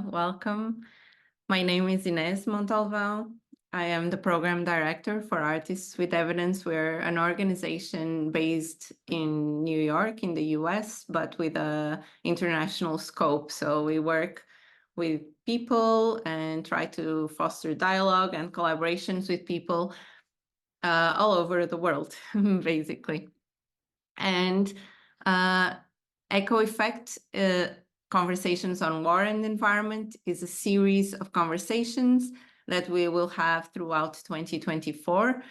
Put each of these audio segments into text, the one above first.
welcome. My name is Ines Montalvao. I am the program director for Artists with Evidence. We're an organization based in New York, in the US, but with an international scope. So we work with people and try to foster dialogue and collaborations with people all over the world, basically. And Echo Effect, Conversations on War and Environment, is a series of conversations that we will have throughout 2024,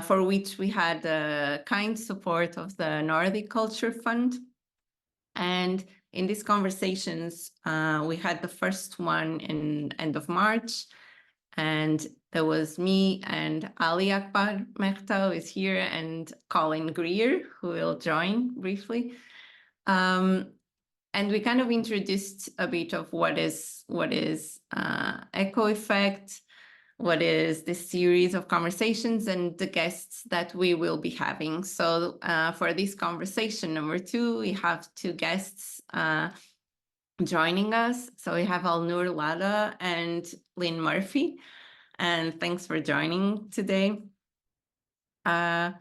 for which we had the kind support of the Nordic Culture Fund. And in these conversations, we had the first one in end of March, and there was me and Ali Akbar, Mehta, who is here, and Colin Greer, who will join briefly. And we kind of introduced a bit of what is Echo Effect, what is this series of conversations, and the guests that we will be having. So for this conversation number 2, we have 2 guests joining us. So we have Alnoor Ladha and Lynn Murphy. And thanks for joining today. Before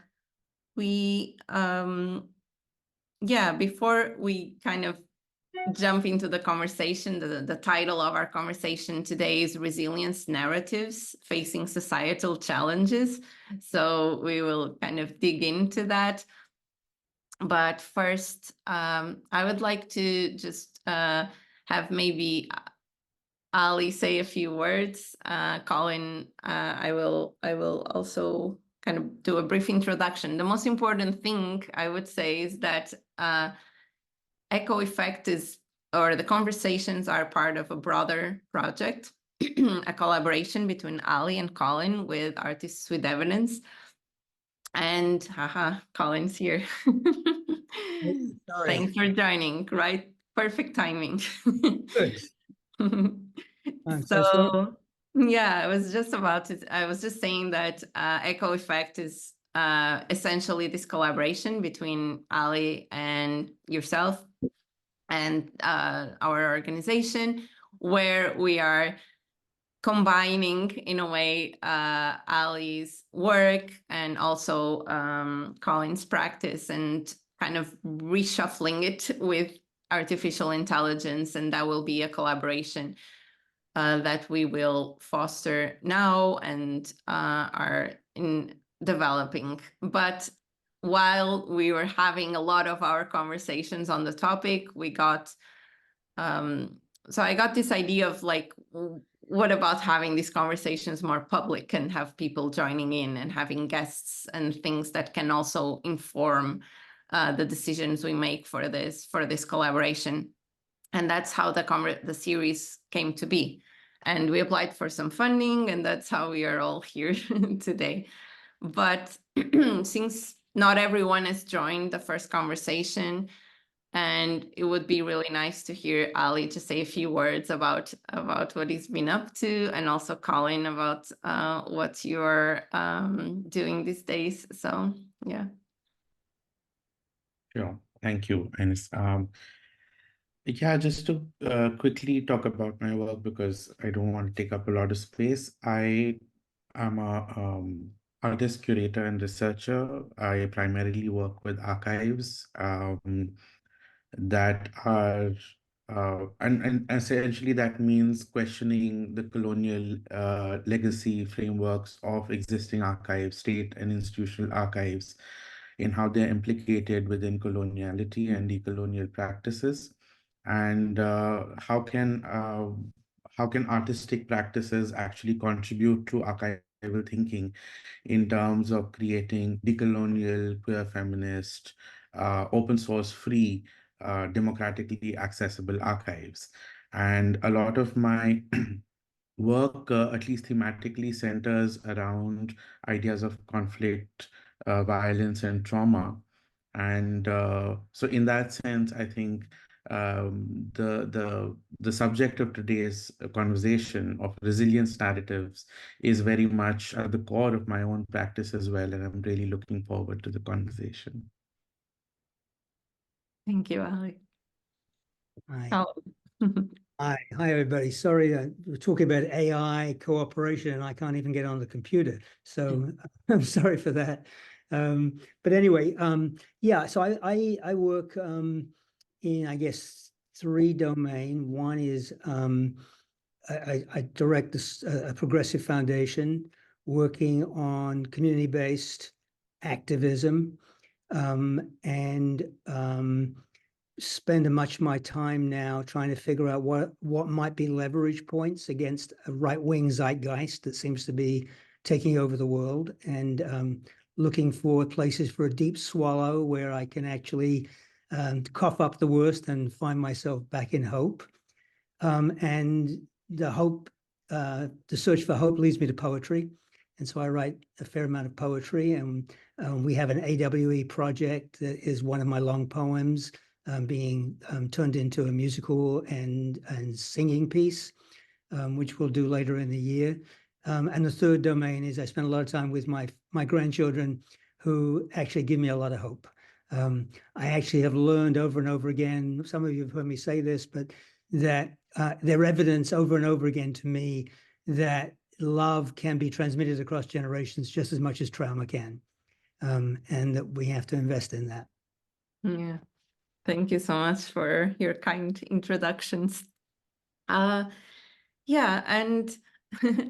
we kind of jump into the conversation, the title of our conversation today is Resilience Narratives Facing Societal Challenges. So we will kind of dig into that. But first, I would like to just have maybe Ali say a few words. Colin, I will also kind of do a brief introduction. The most important thing I would say is that Echo Effect the conversations are part of a broader project, a collaboration between Ali and Colin with Artists with Evidence. And Colin's here. Thanks for joining, right? Perfect timing. Good. So yeah, I was just saying that Echo Effect is essentially this collaboration between Ali and yourself and our organization, where we are combining, in a way, Ali's work and also Colin's practice, and kind of reshuffling it with artificial intelligence. And that will be a collaboration that we will foster now and are in developing. But while we were having a lot of our conversations on the topic, we got so I got this idea of like, what about having these conversations more public and have people joining in and having guests and things that can also inform the decisions we make for this collaboration. And that's how the series came to be. And we applied for some funding, and that's how we are all here today. But since not everyone has joined the first conversation, and it would be really nice to hear Ali to say a few words about what he's been up to, and also Colin about what you're doing these days. So, yeah. Sure. Thank you, Ines. Yeah, just to quickly talk about my work, because I don't want to take up a lot of space. I am a artist, curator, and researcher. I primarily work with archives that are, and essentially that means questioning the colonial legacy frameworks of existing archives, state and institutional archives, in how they're implicated within coloniality and decolonial practices, and how can artistic practices actually contribute to archival thinking in terms of creating decolonial, queer, feminist, open source, free, democratically accessible archives. And a lot of my work, at least thematically, centers around ideas of conflict, violence, and trauma. And so, in that sense, I think the subject of today's conversation of resilience narratives is very much at the core of my own practice as well, and I'm really looking forward to the conversation. Thank you, Ali. Hi. Oh. Hi, everybody. Sorry, we're talking about AI cooperation, and I can't even get on the computer. So I'm sorry for that. But anyway, yeah. So I work in, I guess, three domains. One is I direct this a progressive foundation working on community-based activism, and spend much of my time now trying to figure out what might be leverage points against a right-wing zeitgeist that seems to be taking over the world, and looking for places for a deep swallow where I can actually cough up the worst and find myself back in hope. And the search for hope leads me to poetry. And so I write a fair amount of poetry, and we have an AWE project that is one of my long poems being turned into a musical and singing piece, which we'll do later in the year. And the third domain is I spend a lot of time with my grandchildren, who actually give me a lot of hope. I actually have learned over and over again, some of you have heard me say this, but that they're evidence over and over again to me that love can be transmitted across generations just as much as trauma can, and that we have to invest in that. Yeah. Thank you so much for your kind introductions. Yeah, and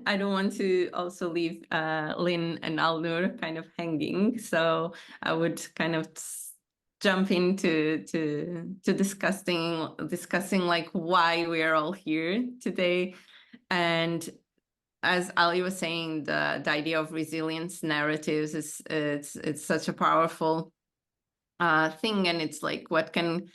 I don't want to also leave Lynn and Alnoor kind of hanging, so I would kind of jump into discussing like why we are all here today. And as Ali was saying, the idea of resilience narratives is it's such a powerful thing, and it's like what can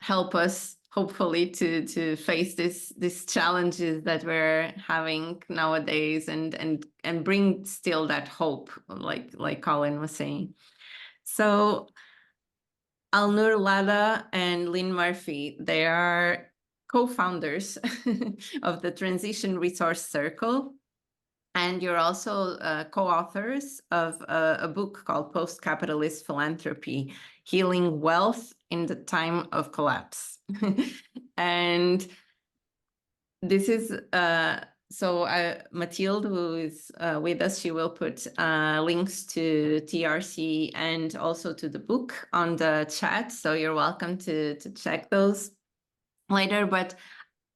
help us hopefully to face these challenges that we're having nowadays, and bring still that hope, like Colin was saying. So Alnoor Ladha and Lynn Murphy, they are co-founders of the Transition Resource Circle. And you're also co-authors of a book called Post-Capitalist Philanthropy, Healing Wealth in the Time of Collapse. And this is, so Mathilde, who is with us, she will put links to TRC and also to the book on the chat. So you're welcome to check those later. But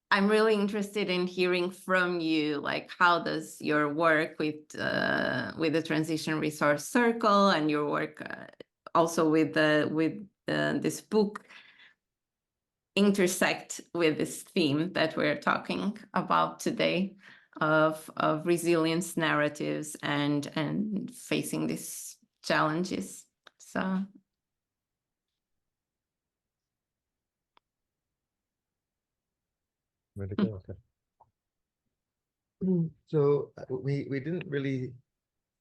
I'm really interested in hearing from you, like how does your work with the Transition Resource Circle and your work also with this book intersect with this theme that we're talking about today of resilience narratives and facing these challenges. So. Where'd it go? Okay. So we didn't really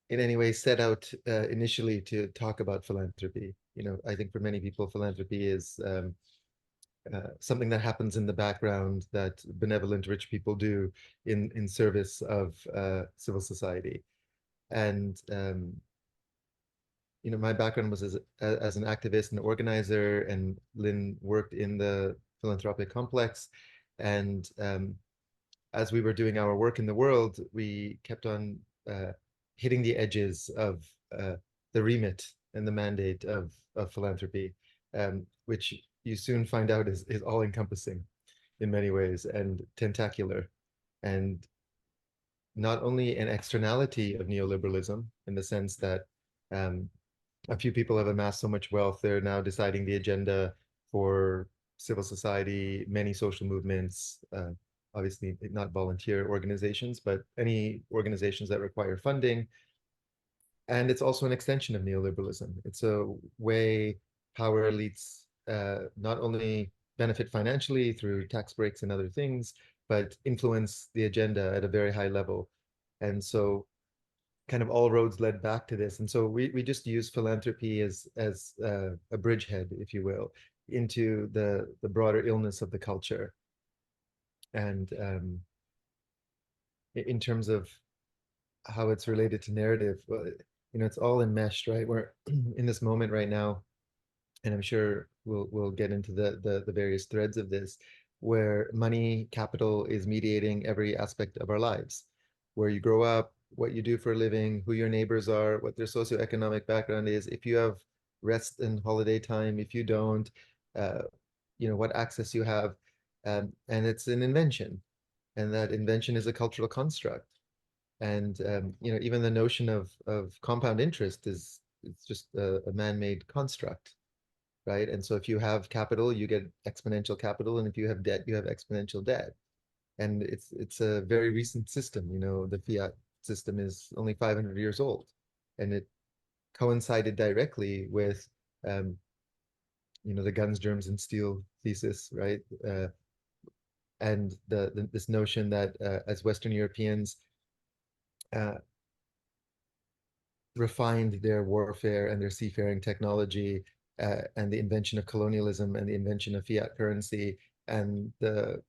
in any way set out initially to talk about philanthropy. You know, I think for many people, philanthropy is something that happens in the background that benevolent rich people do in service of civil society. And you know, my background was as an activist and organizer, and Lynn worked in the philanthropic complex. And as we were doing our work in the world, we kept on hitting the edges of the remit and the mandate of philanthropy, which you soon find out is all encompassing in many ways and tentacular, and not only an externality of neoliberalism in the sense that a few people have amassed so much wealth, they're now deciding the agenda for civil society, many social movements, obviously not volunteer organizations, but any organizations that require funding. And it's also an extension of neoliberalism. It's a way power elites not only benefit financially through tax breaks and other things, but influence the agenda at a very high level. And so kind of all roads led back to this. And so we just use philanthropy as a bridgehead, if you will, into the broader illness of the culture. And in terms of how it's related to narrative, you know, it's all enmeshed, right? We're in this moment right now, and I'm sure we'll get into the various threads of this, where money, capital is mediating every aspect of our lives, where you grow up, what you do for a living, who your neighbors are, what their socioeconomic background is, if you have rest and holiday time, if you don't, what access you have. And it's an invention. And that invention is a cultural construct. And even the notion of compound interest is just a man-made construct, right? And so if you have capital, you get exponential capital, and if you have debt, you have exponential debt. And it's a very recent system. The fiat system is only 500 years old, and it coincided directly with the guns, germs, and steel thesis, right? And this notion that as Western Europeans refined their warfare and their seafaring technology, and the invention of colonialism and the invention of fiat currency and the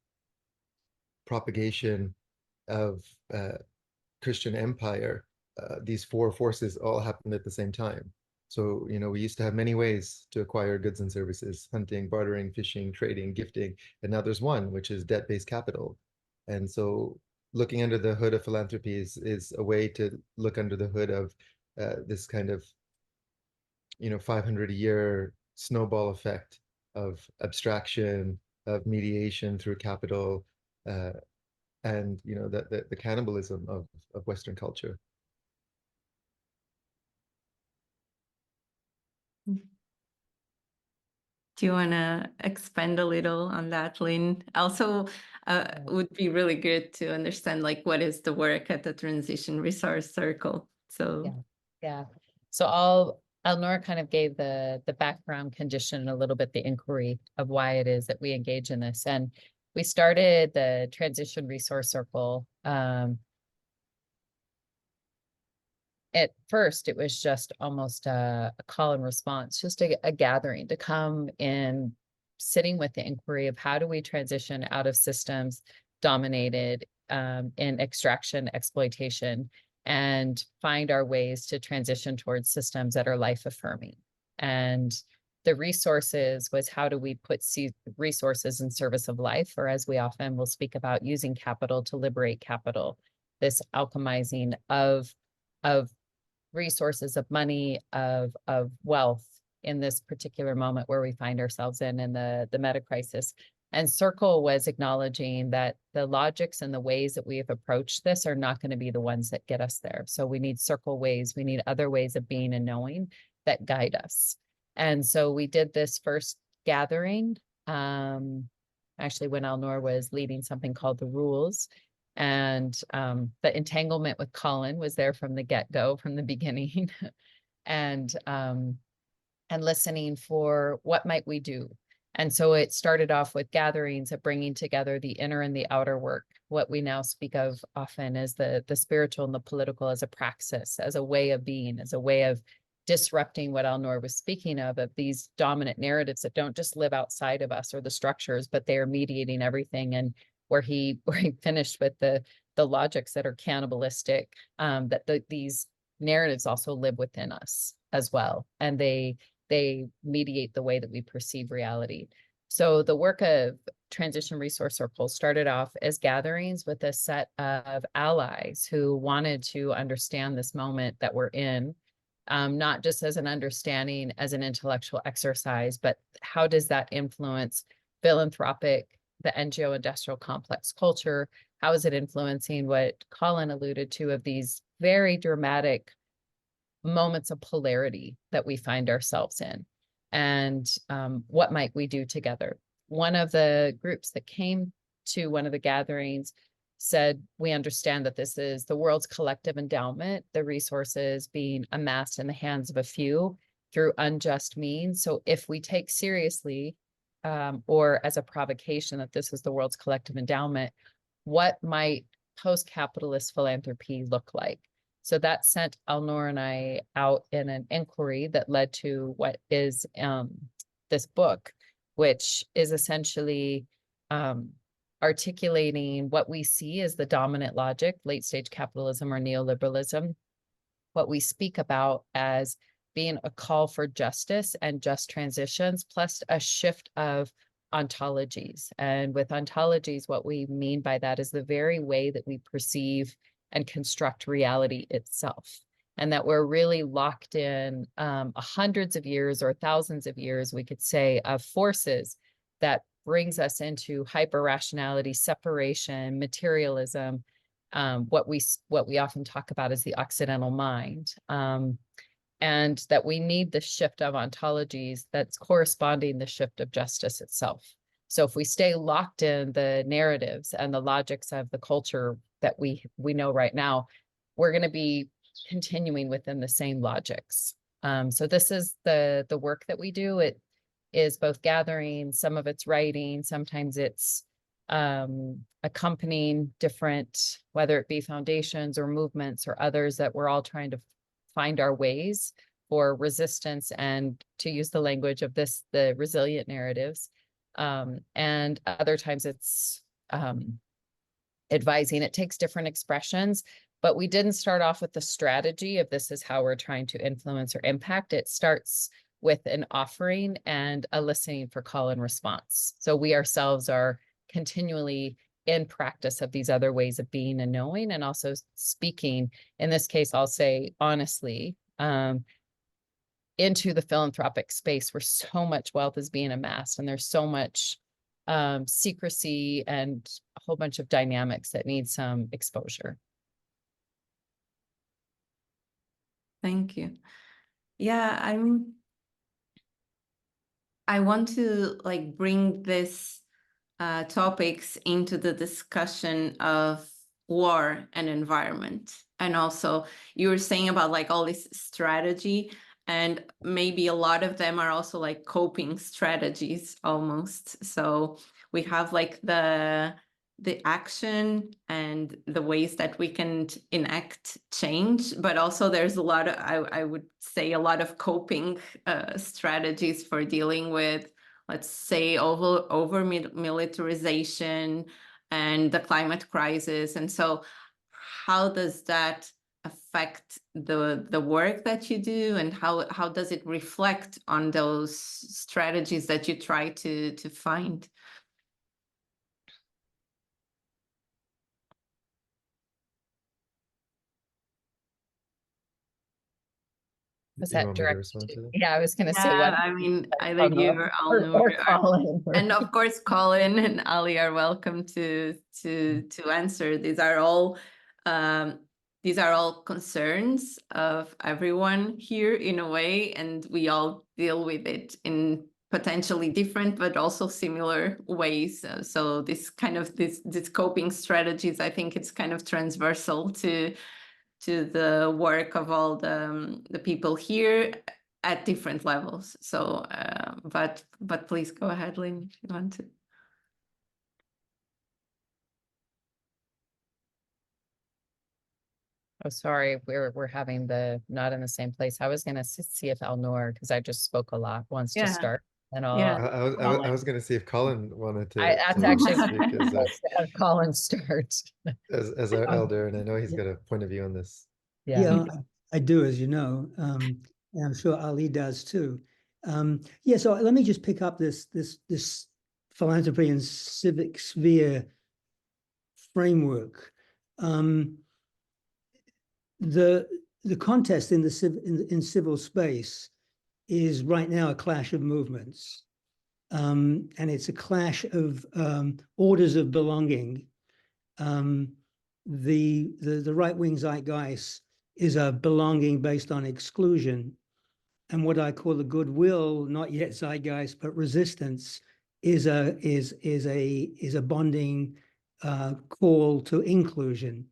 propagation of Christian empire, these four forces all happened at the same time. So, we used to have many ways to acquire goods and services: hunting, bartering, fishing, trading, gifting. And now there's one, which is debt-based capital. And so looking under the hood of philanthropy is a way to look under the hood of this kind of 500-year snowball effect of abstraction, of mediation through capital, and the cannibalism of Western culture. Do you want to expand a little on that, Lynn? Also, would be really good to understand what is the work at the Transition Resource Circle. So yeah. So Alnoor kind of gave the background condition, a little bit the inquiry of why it is that we engage in this. And we started the Transition Resource Circle. At first, it was just almost a call and response, just a gathering to come in, sitting with the inquiry of how do we transition out of systems dominated in extraction, exploitation, and find our ways to transition towards systems that are life affirming. And the resources was, how do we put resources in service of life, or as we often will speak about, using capital to liberate capital, this alchemizing of resources, of money, of wealth in this particular moment where we find ourselves in the meta crisis. And Circle was acknowledging that the logics and the ways that we have approached this are not going to be the ones that get us there. So we need Circle ways, we need other ways of being and knowing that guide us. And so we did this first gathering, actually when Alnoor was leading something called The Rules. And the entanglement with Colin was there from the get-go, from the beginning, and listening for what might we do. And so it started off with gatherings of bringing together the inner and the outer work, what we now speak of often as the spiritual and the political, as a praxis, as a way of being, as a way of disrupting what Alnoor was speaking of these dominant narratives that don't just live outside of us or the structures, but they are mediating everything. And where he finished with the logics that are cannibalistic, that these narratives also live within us as well, and they mediate the way that we perceive reality. So the work of Transition Resource Circle started off as gatherings with a set of allies who wanted to understand this moment that we're in, not just as an understanding, as an intellectual exercise, but how does that influence philanthropic, the NGO industrial complex culture? How is it influencing what Colin alluded to of these very dramatic moments of polarity that we find ourselves in? And what might we do together? One of the groups that came to one of the gatherings said, we understand that this is the world's collective endowment, the resources being amassed in the hands of a few through unjust means. So if we take seriously, or as a provocation, that this is the world's collective endowment, what might post-capitalist philanthropy look like? So that sent Alnoor and I out in an inquiry that led to what is this book, which is essentially articulating what we see as the dominant logic, late stage capitalism or neoliberalism, what we speak about as being a call for justice and just transitions, plus a shift of ontologies. And with ontologies, what we mean by that is the very way that we perceive and construct reality itself. And that we're really locked in hundreds of years or thousands of years, we could say, of forces that brings us into hyper-rationality, separation, materialism, what we often talk about as the Occidental mind. And that we need the shift of ontologies that's corresponding the shift of justice itself. So if we stay locked in the narratives and the logics of the culture that we know right now, we're going to be continuing within the same logics. So this is the work that we do. It is both gathering, some of it's writing, sometimes it's accompanying different, whether it be foundations or movements or others that we're all trying to find our ways for resistance and, to use the language of this, the resilient narratives. And other times it's advising. It takes different expressions, but we didn't start off with the strategy of this is how we're trying to influence or impact. It starts with an offering and a listening for call and response. So we ourselves are continually in practice of these other ways of being and knowing, and also speaking, in this case, I'll say honestly, into the philanthropic space where so much wealth is being amassed and there's so much secrecy and a whole bunch of dynamics that need some exposure. Thank you. Yeah, I want to like bring this topics into the discussion of war and environment. And also you were saying about like all this strategy, and maybe a lot of them are also like coping strategies almost. So we have like the action and the ways that we can enact change, but also there's a lot of, I would say, a lot of coping strategies for dealing with, let's say, over-militarization and the climate crisis. And so how does that affect the work that you do, and how does it reflect on those strategies that you try to find? Was You that want me to direct? respond to that? Yeah, I was going to say Yeah, what. I mean, either you or Or Alnoor, Colin. and of course Colin and Ali are welcome to answer. These are all concerns of everyone here in a way, and we all deal with it in potentially different but also similar ways. So this kind of this coping strategies, I think it's kind of transversal to the work of all the people here at different levels. So, but please go ahead, Lynn, if you want to. Oh, sorry, we're having the not in the same place. I was going to see if Alnoor, because I just spoke a lot, wants to start. And Yeah. I was going to see if Colin wanted to. That's to actually speak have Colin start. as our elder, and I know he's got a point of view on this. Yeah, I do, as you know, and I'm sure Ali does too. Yeah, so let me just pick up this philanthropy and civic sphere framework. The contest in in civil space is right now a clash of movements, and it's a clash of orders of belonging. The right-wing zeitgeist is a belonging based on exclusion, and what I call the goodwill, not yet zeitgeist, but resistance, is a bonding call to inclusion,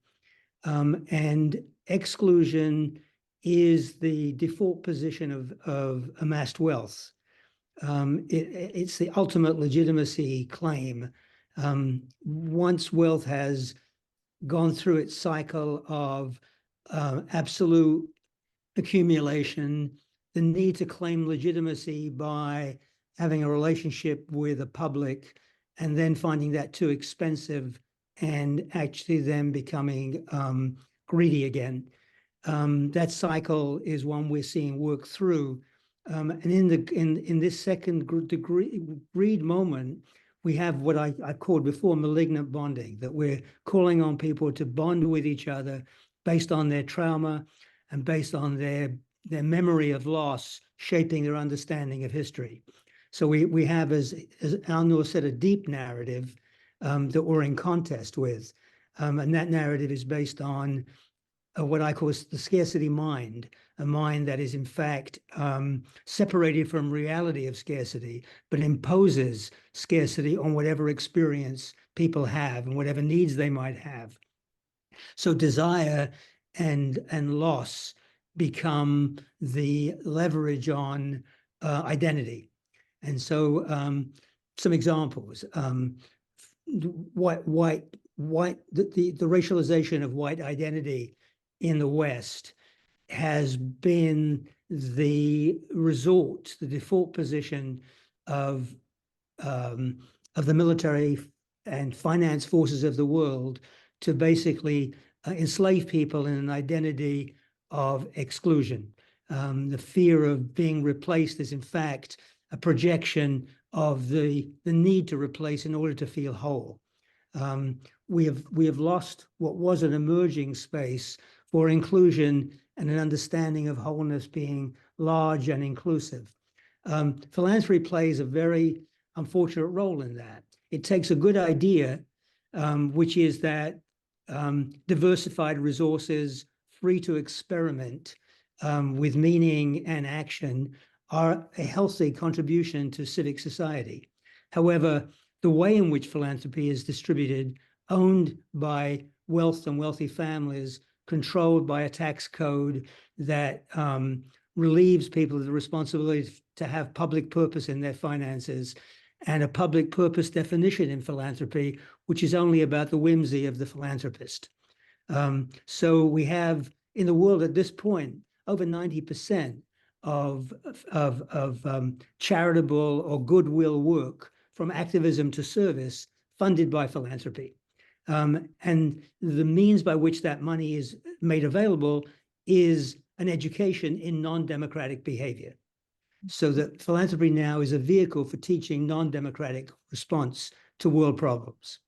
and exclusion is the default position of amassed wealth. It's the ultimate legitimacy claim. Once wealth has gone through its cycle of absolute accumulation, the need to claim legitimacy by having a relationship with a public and then finding that too expensive and actually then becoming greedy again. That cycle is one we're seeing work through And in this second degree moment, we have what I called before malignant bonding, that we're calling on people to bond with each other based on their trauma and based on their memory of loss shaping their understanding of history. So we have, as Alnoor said, a deep narrative that we're in contest with. And that narrative is based on what I call the scarcity mind, a mind that is in fact separated from reality of scarcity, but imposes scarcity on whatever experience people have and whatever needs they might have. So desire and loss become the leverage on identity. And so some examples, the racialization of white identity in the West has been the resort, the default position of the military and finance forces of the world to basically enslave people in an identity of exclusion. The fear of being replaced is in fact a projection of the need to replace in order to feel whole. We have lost what was an emerging space for inclusion and an understanding of wholeness being large and inclusive. Philanthropy plays a very unfortunate role in that. It takes a good idea, which is that diversified resources, free to experiment with meaning and action, are a healthy contribution to civic society. However, the way in which philanthropy is distributed, owned by wealth and wealthy families, controlled by a tax code that relieves people of the responsibility to have public purpose in their finances, and a public purpose definition in philanthropy, which is only about the whimsy of the philanthropist. So we have in the world at this point over 90% of charitable or goodwill work, from activism to service, funded by philanthropy. And the means by which that money is made available is an education in non-democratic behavior. So that philanthropy now is a vehicle for teaching non-democratic response to world problems.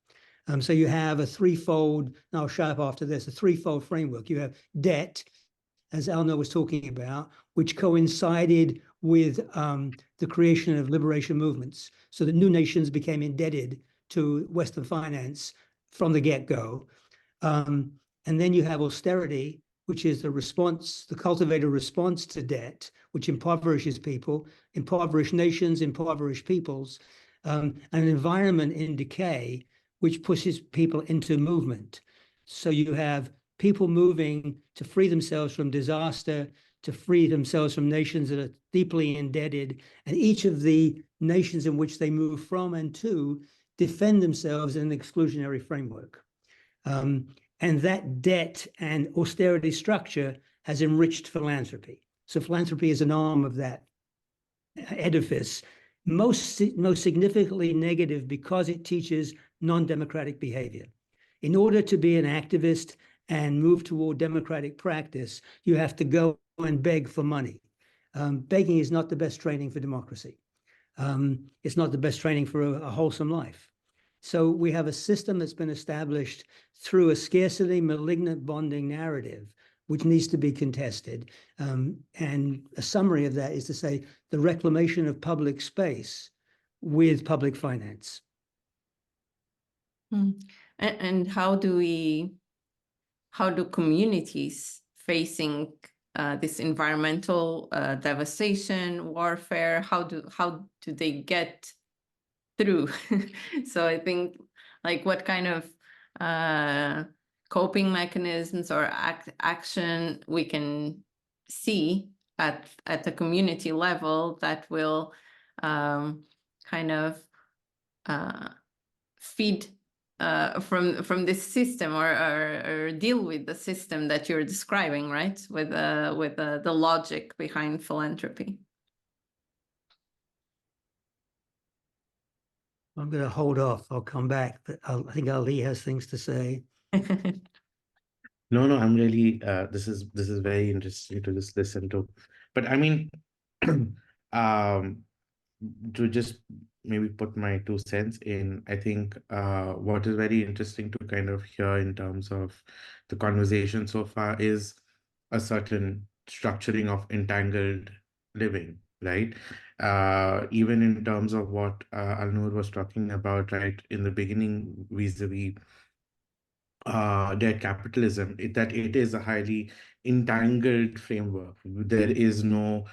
So you have a threefold, and I'll shut up after this, a threefold framework. You have debt, as Alnoor was talking about, which coincided with the creation of liberation movements, so that new nations became indebted to Western finance from the get-go. And then you have austerity, which is the response, the cultivated response to debt, which impoverishes people, impoverished nations, impoverished peoples, and an environment in decay, which pushes people into movement. So you have people moving to free themselves from disaster, to free themselves from nations that are deeply indebted, and each of the nations in which they move from and to defend themselves in an exclusionary framework. And that debt and austerity structure has enriched philanthropy. So philanthropy is an arm of that edifice, most significantly negative because it teaches non-democratic behavior. In order to be an activist and move toward democratic practice, you have to go and beg for money. Begging is not the best training for democracy. It's not the best training for a wholesome life. So we have a system that's been established through a scarcity malignant bonding narrative, which needs to be contested. And a summary of that is to say the reclamation of public space with public finance. And how do communities facing this environmental devastation, warfare, how do they get through? So I think, like, what kind of coping mechanisms or action we can see at the community level that will kind of feed from this system or deal with the system that you're describing, right? With the logic behind philanthropy. I'm going to hold off. I'll come back, but I think Ali has things to say. No, I'm really this is very interesting to just listen to. But I mean, um, to just maybe put my 2 cents in, I think what is very interesting to kind of hear in terms of the conversation so far is a certain structuring of entangled living, right? Even in terms of what Alnoor was talking about, right, in the beginning, vis-a-vis debt capitalism, that it is a highly entangled framework. There is no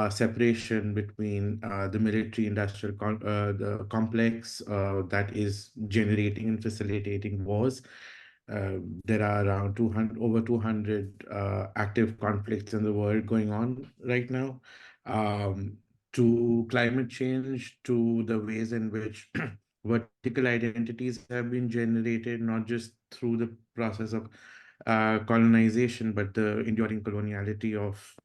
separation between the military-industrial the complex that is generating and facilitating wars. There are around 200, over 200 active conflicts in the world going on right now. Um, to climate change, to the ways in which vertical identities have been generated, not just through the process of colonization, but the enduring coloniality of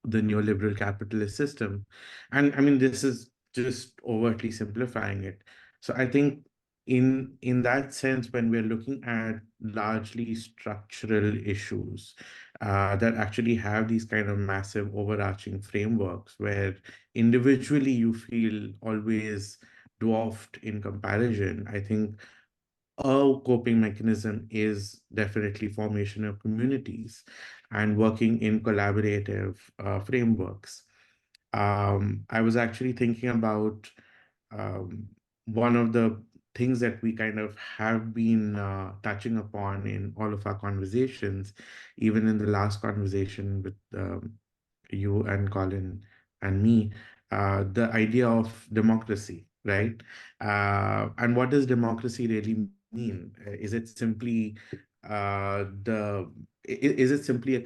the neoliberal capitalist system. And I mean, this is just overtly simplifying it. So I think in that sense, when we're looking at largely structural issues that actually have these kind of massive overarching frameworks where individually you feel always dwarfed in comparison, I think a coping mechanism is definitely formation of communities and working in collaborative frameworks. I was actually thinking about um, one of the things that we kind of have been touching upon in all of our conversations, even in the last conversation with you and Colin and me, the idea of democracy, right? And what does democracy really mean? Is it simply is it simply a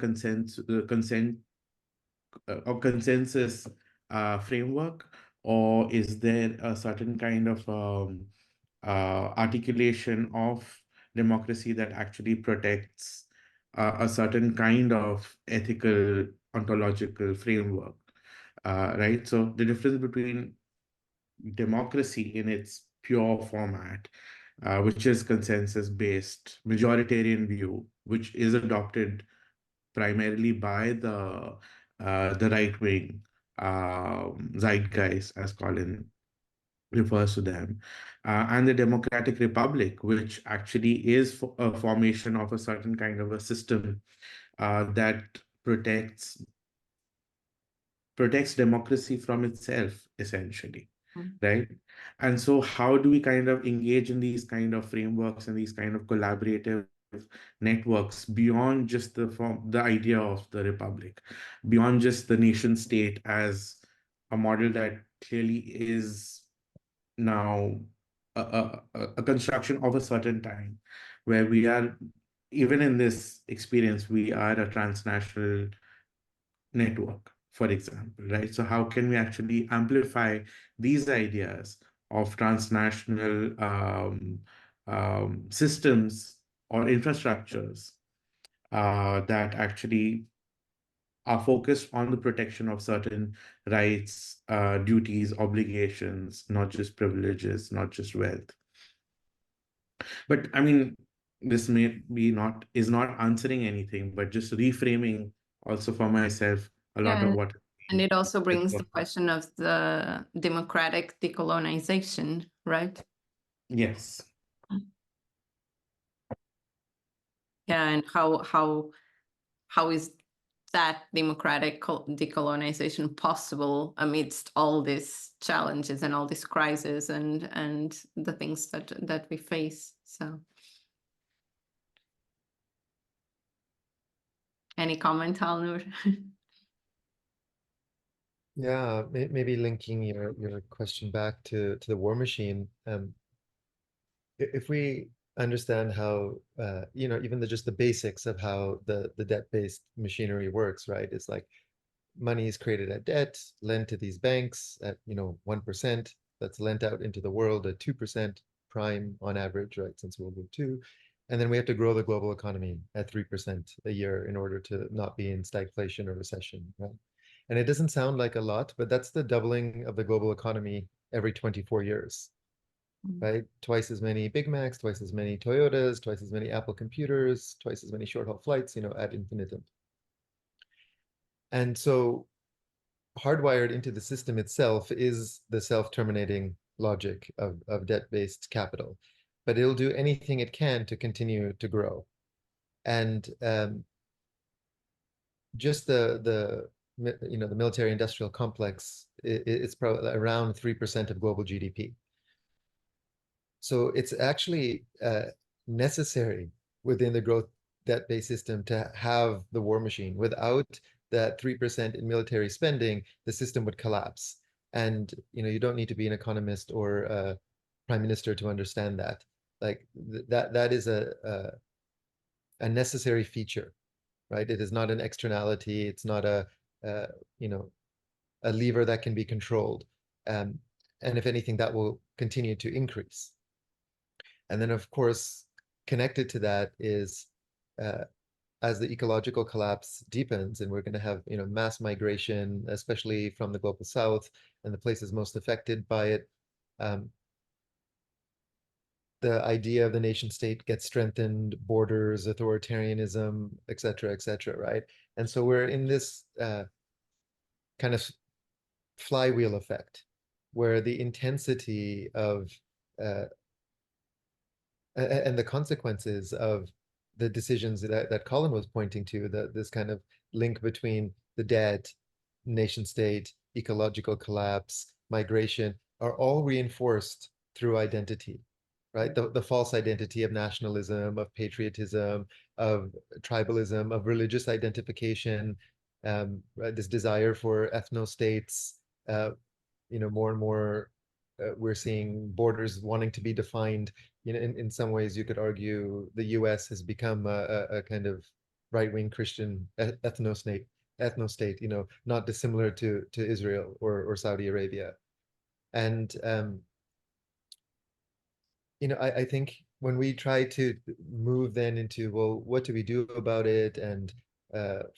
or consensus framework, or is there a certain kind of articulation of democracy that actually protects a certain kind of ethical ontological framework, right? So the difference between democracy in its pure format, which is consensus based majoritarian view, which is adopted primarily by the right wing zeitgeist, as Colin refers to them, and the Democratic Republic, which actually is a formation of a certain kind of a system that protects democracy from itself, essentially, right? And so how do we kind of engage in these kind of frameworks and these kind of collaborative networks beyond just the idea of the republic, beyond just the nation state as a model that clearly is now a construction of a certain time, where we are, even in this experience, we are a transnational network, for example, right? So how can we actually amplify these ideas of transnational systems or infrastructures that actually are focused on the protection of certain rights, duties, obligations, not just privileges, not just wealth. But I mean, this may be not is not answering anything, but just reframing also for myself a lot of Yeah, what. and it also brings the question of the democratic decolonization, right? Yes. Yeah, and how is that democratic decolonization possible amidst all these challenges and all these crises and the things that we face? So, any comment, Alnoor? Yeah, maybe linking your question back to the war machine. If we understand how even just the basics of how the debt-based machinery works, right? It's like money is created at debt, lent to these banks at 1%, that's lent out into the world at 2% prime on average, right? Since World War II. And then we have to grow the global economy at 3% a year in order to not be in stagflation or recession, right? And it doesn't sound like a lot, but that's the doubling of the global economy every 24 years, right? Twice as many Big Macs, twice as many Toyotas, twice as many Apple computers, twice as many short haul flights, ad infinitum. And so hardwired into the system itself is the self-terminating logic of debt-based capital, but it'll do anything it can to continue to grow. And just the military industrial complex, it's probably around 3% of global GDP. So it's actually necessary within the growth debt-based system to have the war machine. Without that 3% in military spending, the system would collapse. And you don't need to be an economist or a prime minister to understand that. Like that is a necessary feature, right? It is not an externality. It's not a lever that can be controlled. And if anything, that will continue to increase. And then, of course, connected to that is as the ecological collapse deepens, and we're going to have mass migration, especially from the global south and the places most affected by it. The idea of the nation state gets strengthened, borders, authoritarianism, et cetera, right? And so we're in this kind of flywheel effect where the intensity of and the consequences of the decisions that Colin was pointing to, this kind of link between the debt, nation state, ecological collapse, migration, are all reinforced through identity, right? The false identity of nationalism, of patriotism, of tribalism, of religious identification, right? This desire for ethno-states, more and more we're seeing borders wanting to be defined. In some ways, you could argue the U.S. has become a kind of right-wing Christian ethno-state, not dissimilar to Israel or Saudi Arabia. And I think when we try to move then into, well, what do we do about it, and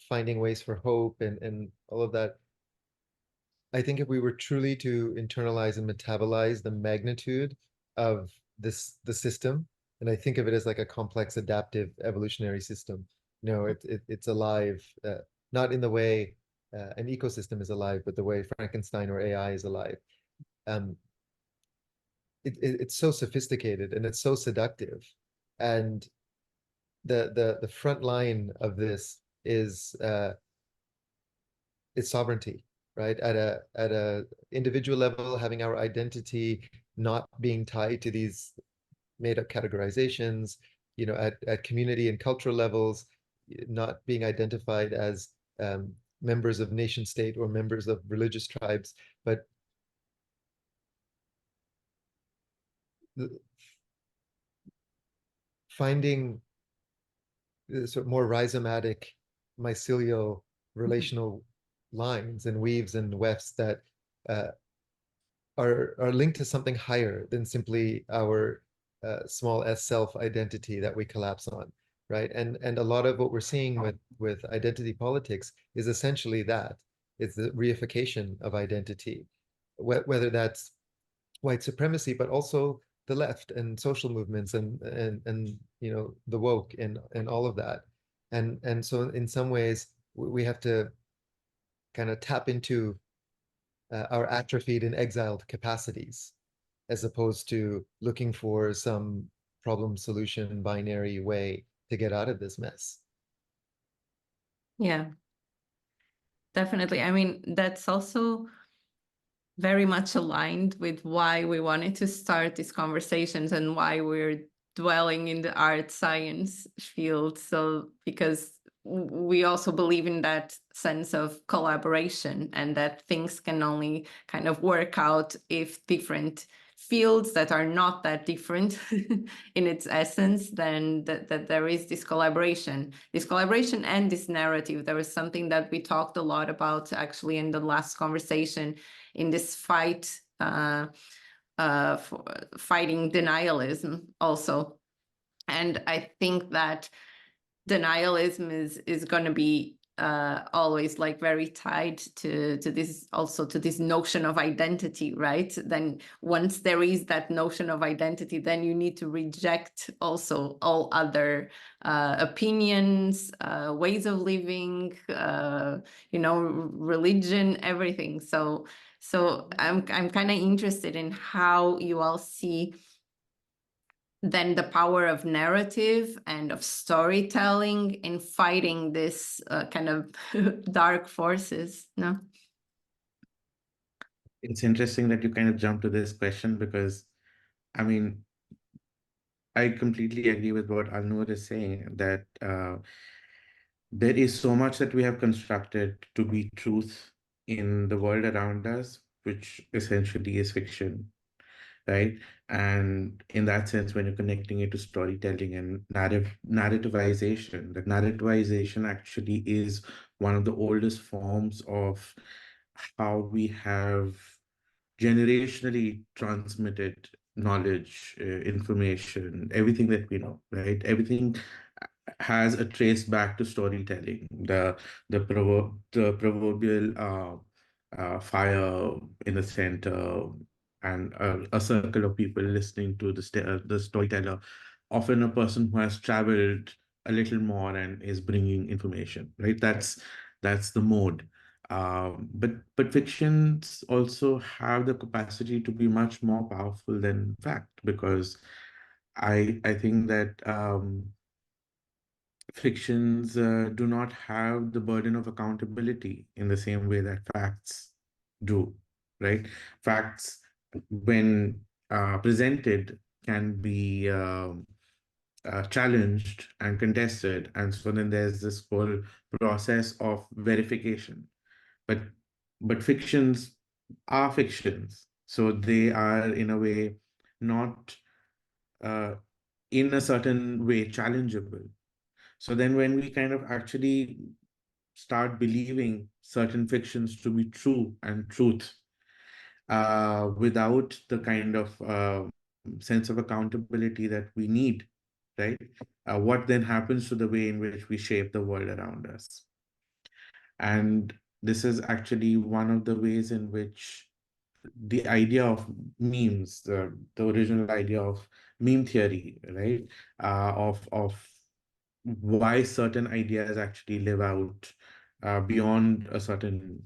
finding ways for hope and all of that, I think if we were truly to internalize and metabolize the magnitude of the system, and I think of it as like a complex adaptive evolutionary system, it's alive, not in the way an ecosystem is alive, but the way Frankenstein or AI is alive. It's so sophisticated and it's so seductive, and the front line of this is sovereignty, right? At a individual level, having our identity not being tied to these made up categorizations, at community and cultural levels, not being identified as members of nation state or members of religious tribes, but finding sort of more rhizomatic mycelial relational lines and weaves and wefts that are linked to something higher than simply our small s self identity that we collapse on, right? And a lot of what we're seeing with identity politics is essentially that. It's the reification of identity, whether that's white supremacy, but also the left and social movements and the woke and all of that. And so in some ways we have to kind of tap into our atrophied and exiled capacities, as opposed to looking for some problem solution binary way to get out of this mess. Yeah, definitely. I mean, that's also very much aligned with why we wanted to start these conversations and why we're dwelling in the art science field. So, because we also believe in that sense of collaboration, and that things can only kind of work out if different fields that are not that different in its essence, then that there is this collaboration and this narrative. There was something that we talked a lot about actually in the last conversation, in this fight for fighting denialism also. And I think that denialism is going to be always like very tied to this, also to this notion of identity, right? Then once there is that notion of identity, then you need to reject also all other opinions, ways of living, you know, religion, everything. So I'm kind of interested in how you all see then the power of narrative and of storytelling in fighting this kind of dark forces. No? It's interesting that you kind of jump to this question because, I mean, I completely agree with what Alnoor is saying, that there is so much that we have constructed to be truth in the world around us, which essentially is fiction, right? And in that sense, when you're connecting it to storytelling and narrativization, that narrativization actually is one of the oldest forms of how we have generationally transmitted knowledge, information, everything that we know, right? Everything has a trace back to storytelling. The proverbial fire in the center, and a circle of people listening to the storyteller, often a person who has traveled a little more and is bringing information, right? That's the mode. But fictions also have the capacity to be much more powerful than fact, because I think that fictions do not have the burden of accountability in the same way that facts do, right? Facts, when presented, can be challenged and contested, and so then there's this whole process of verification. But fictions are fictions, so they are in a way not uh, in a certain way challengeable. So then when we kind of actually start believing certain fictions to be true and truth, without the kind of sense of accountability that we need, right? What then happens to the way in which we shape the world around us? And this is actually one of the ways in which the idea of memes, the original idea of meme theory, right? Of why certain ideas actually live out beyond a certain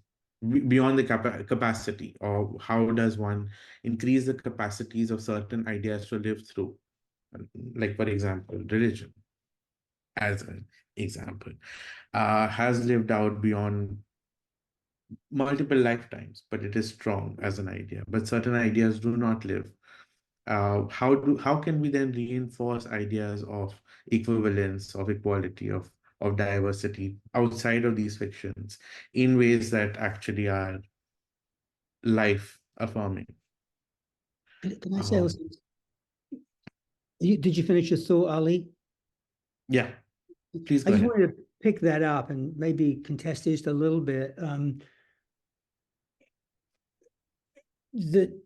beyond the capacity, or how does one increase the capacities of certain ideas to live through, like for example religion as an example, has lived out beyond multiple lifetimes, but it is strong as an idea. But certain ideas do not live. How can we then reinforce ideas of equivalence, of equality, of diversity outside of these fictions in ways that actually are life affirming? Can I say also, did you finish your thought, Ali? Yeah, please I go just ahead. wanted to pick that up and maybe contest it just a little bit. The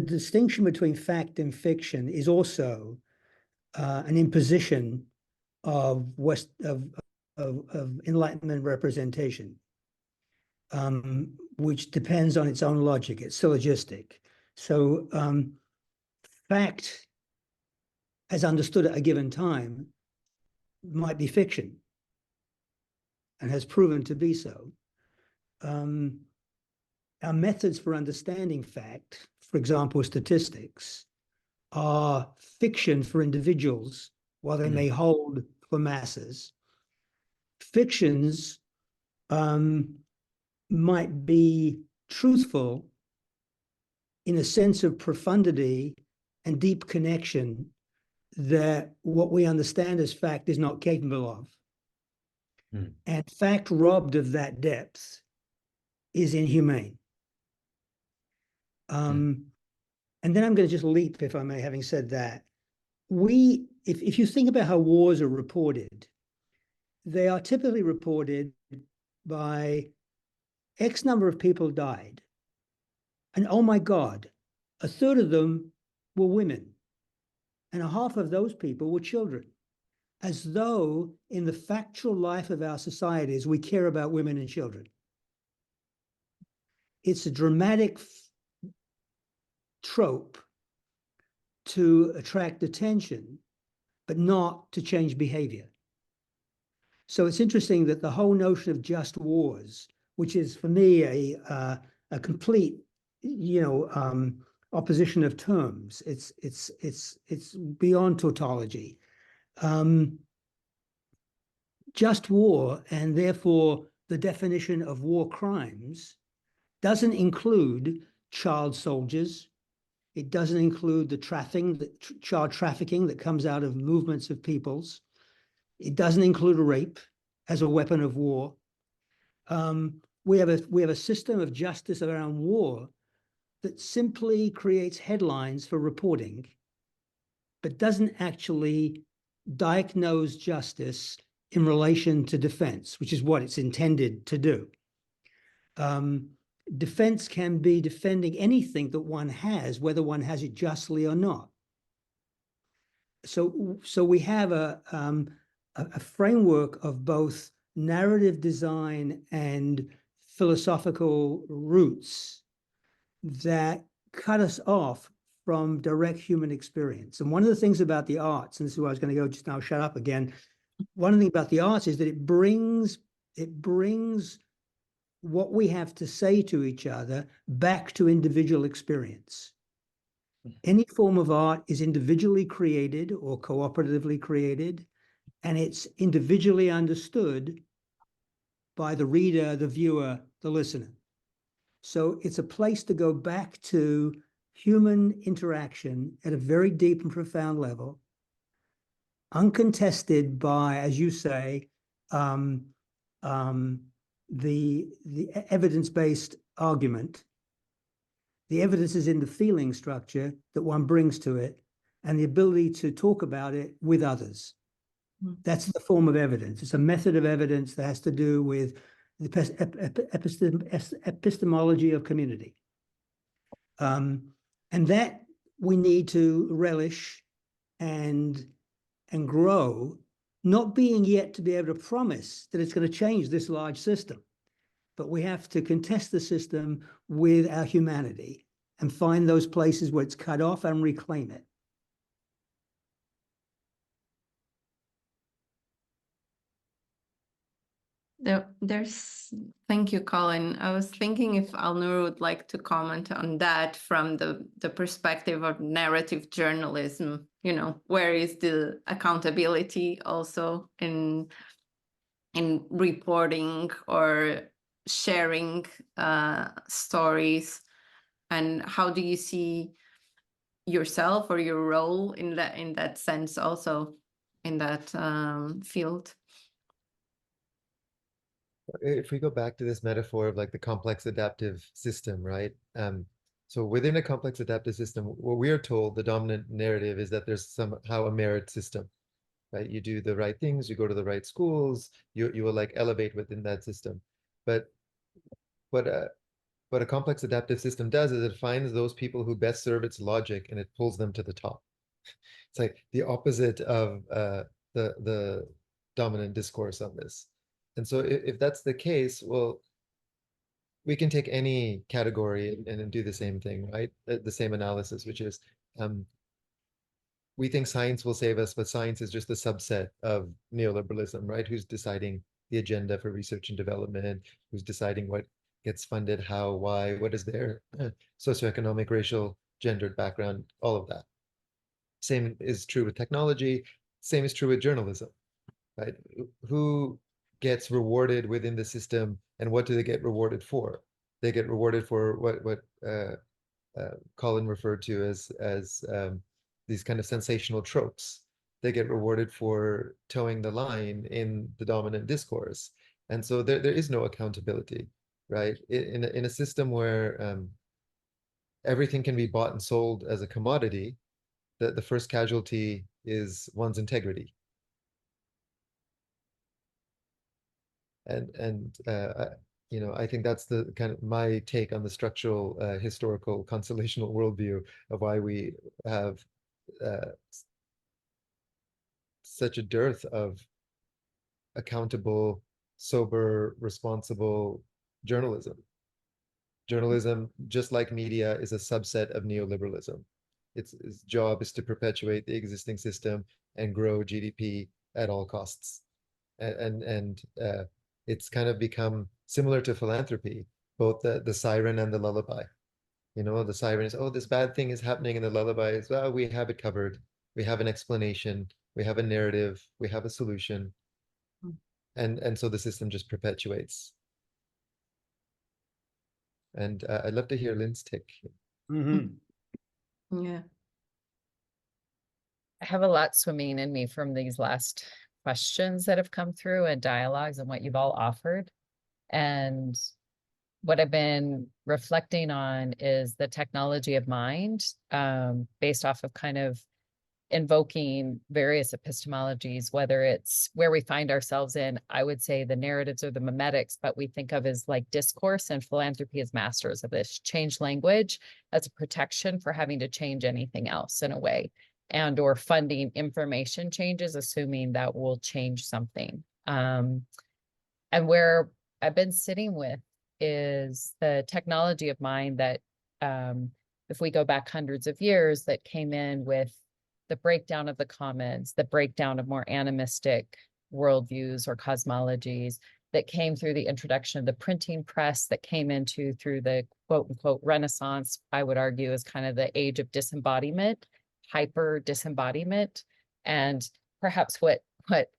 distinction between fact and fiction is also an imposition of Enlightenment representation, which depends on its own logic. It's syllogistic. So fact, as understood at a given time, might be fiction and has proven to be so. Our methods for understanding fact, for example, statistics, are fiction for individuals, while they may hold for masses. Fictions might be truthful in a sense of profundity and deep connection that what we understand as fact is not capable of. And fact robbed of that depth is inhumane. And then I'm going to just leap, if I may, having said that. If you think about how wars are reported, they are typically reported by X number of people died. And oh my God, a third of them were women. And a half of those people were children. as though in the factual life of our societies, we care about women and children. It's a dramatic trope to attract attention, but not to change behavior. So it's interesting that the whole notion of just wars, which is for me a complete, opposition of terms. It's beyond tautology. Just war, and therefore the definition of war crimes, doesn't include child soldiers. It doesn't include the child trafficking that comes out of movements of peoples. It doesn't include rape as a weapon of war. We have a system of justice around war that simply creates headlines for reporting, but doesn't actually diagnose justice in relation to defense, which is what it's intended to do. Defense can be defending anything that one has, whether one has it justly or not. So we have a framework of both narrative design and philosophical roots that cut us off from direct human experience. And one of the things about the arts, and this is where I was going to go just now, shut up again. One of the things about the arts is that it brings what we have to say to each other back to individual experience. Any form of art is individually created or cooperatively created, and it's individually understood by the reader, the viewer, the listener. So it's a place to go back to human interaction at a very deep and profound level, uncontested by, as you say, the evidence-based argument. The evidence is in the feeling structure that one brings to it and the ability to talk about it with others. That's the form of evidence. It's a method of evidence that has to do with the epistemology of community. And that we need to relish and grow, not being yet to be able to promise that it's going to change this large system. But we have to contest the system with our humanity and find those places where it's cut off and reclaim it. Thank you, Colin. I was thinking if Alnoor would like to comment on that from the perspective of narrative journalism, where is the accountability also in reporting or sharing stories, and how do you see yourself or your role in that sense also in that field? If we go back to this metaphor of like the complex adaptive system, right? So within a complex adaptive system, what we are told, the dominant narrative is that there's somehow a merit system, right? You do the right things, you go to the right schools, you will like elevate within that system. But what a complex adaptive system does is it finds those people who best serve its logic and it pulls them to the top. It's like the opposite of the dominant discourse on this. And so if that's the case, well, we can take any category and do the same thing, right? The same analysis, which is we think science will save us, but science is just a subset of neoliberalism, right? Who's deciding the agenda for research and development, who's deciding what gets funded, how, why, what is their socioeconomic, racial, gendered background, all of that. Same is true with technology, same is true with journalism, right? Who gets rewarded within the system and what do they get rewarded for? They get rewarded for what Colin referred to as these kind of sensational tropes. They get rewarded for towing the line in the dominant discourse. And so there is no accountability, right? In a system where everything can be bought and sold as a commodity, the first casualty is one's integrity. And I think that's the kind of my take on the structural, historical, constellational worldview of why we have such a dearth of accountable, sober, responsible journalism. Journalism, just like media, is a subset of neoliberalism. Its job is to perpetuate the existing system and grow GDP at all costs. And it's kind of become similar to philanthropy, both the siren and the lullaby. You know, the siren is, oh, this bad thing is happening, and the lullaby is, well, we have it covered. We have an explanation. We have a narrative. We have a solution. And so the system just perpetuates. And I'd love to hear Lynn's take. Yeah. I have a lot swimming in me from these last questions that have come through and dialogues and what you've all offered. And what I've been reflecting on is the technology of mind, based off of kind of invoking various epistemologies, whether it's where we find ourselves in, I would say the narratives or the memetics, but we think of as like discourse, and philanthropy as masters of this. Change language as a protection for having to change anything else in a way, and or funding information changes, assuming that will change something. And where I've been sitting with is the technology of mind that, if we go back hundreds of years, that came in with the breakdown of the commons, the breakdown of more animistic worldviews or cosmologies, that came through the introduction of the printing press, that came into through the quote unquote Renaissance, I would argue is kind of the age of disembodiment, hyper disembodiment, and perhaps what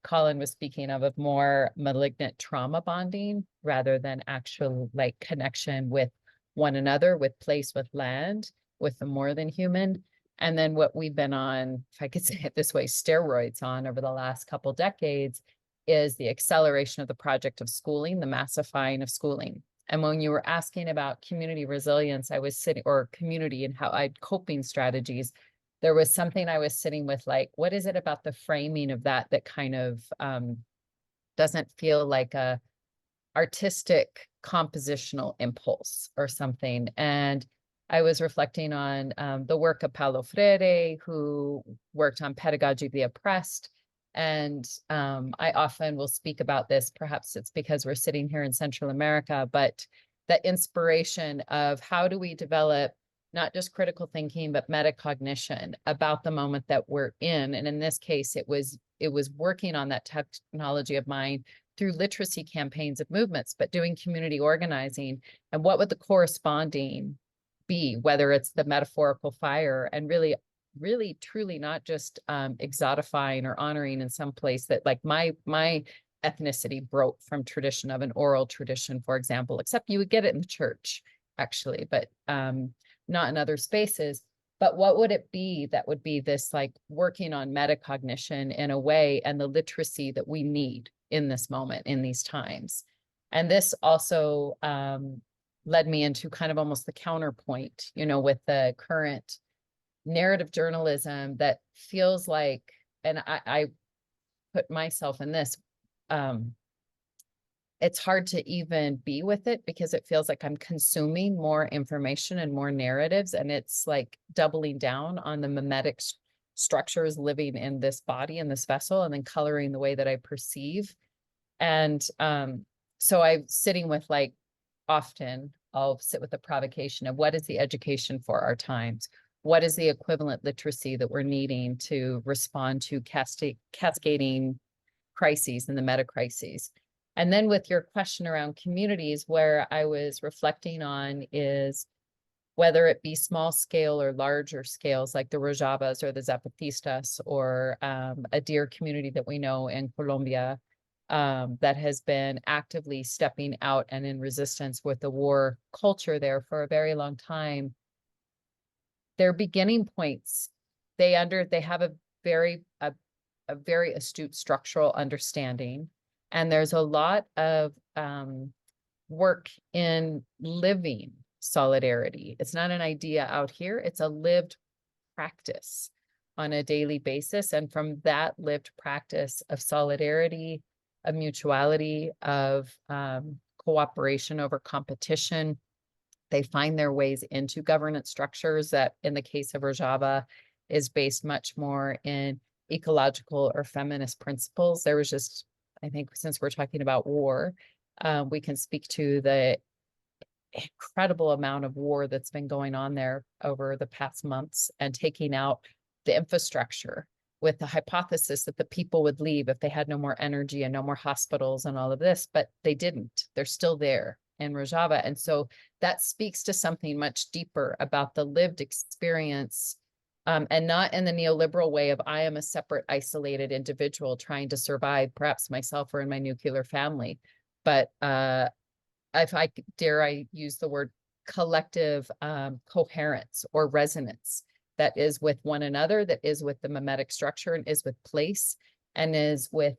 Colin was speaking of more malignant trauma bonding rather than actual like connection with one another, with place, with land, with the more than human. And then what we've been on, if I could say it this way, steroids on over the last couple decades, is the acceleration of the project of schooling, the massifying of schooling. And when you were asking about community resilience, I was sitting, or community and how I'd coping strategies, there was something I was sitting with, like, what is it about the framing of that kind of doesn't feel like a artistic compositional impulse or something? And I was reflecting on the work of Paulo Freire, who worked on pedagogy of the oppressed. And I often will speak about this, perhaps it's because we're sitting here in Central America, but the inspiration of how do we develop not just critical thinking, but metacognition about the moment that we're in. And in this case, it was working on that technology of mind through literacy campaigns of movements, but doing community organizing. And what would the corresponding be, whether it's the metaphorical fire, and really truly not just exotifying or honoring in some place that, like, my ethnicity broke from tradition of an oral tradition, for example, except you would get it in the church actually, but not in other spaces. But what would it be that would be this, like, working on metacognition in a way, and the literacy that we need in this moment, in these times? And this also led me into kind of almost the counterpoint, you know, with the current narrative journalism that feels like, and I put myself in this, it's hard to even be with it because it feels like I'm consuming more information and more narratives, and it's like doubling down on the mimetic structures living in this body, in this vessel, and then coloring the way that I perceive. And so I'm sitting with, like, often I'll sit with the provocation of what is the education for our times? What is the equivalent literacy that we're needing to respond to cascading crises and the meta crises? And then with your question around communities, where I was reflecting on is whether it be small scale or larger scales, like the Rojavas or the Zapatistas, or a dear community that we know in Colombia that has been actively stepping out and in resistance with the war culture there for a very long time. Their beginning points, they have a very astute structural understanding. And there's a lot of work in living solidarity. It's not an idea out here, it's a lived practice on a daily basis. And from that lived practice of solidarity, of mutuality, of cooperation over competition, they find their ways into governance structures that, in the case of Rojava, is based much more in ecological or feminist principles. There was just, I think, since we're talking about war, we can speak to the incredible amount of war that's been going on there over the past months and taking out the infrastructure with the hypothesis that the people would leave if they had no more energy and no more hospitals and all of this, but they didn't. They're still there in Rojava. And so that speaks to something much deeper about the lived experience, and not in the neoliberal way of I am a separate, isolated individual trying to survive, perhaps myself or in my nuclear family. But if I dare I use the word collective coherence or resonance that is with one another, that is with the mimetic structure and is with place and is with,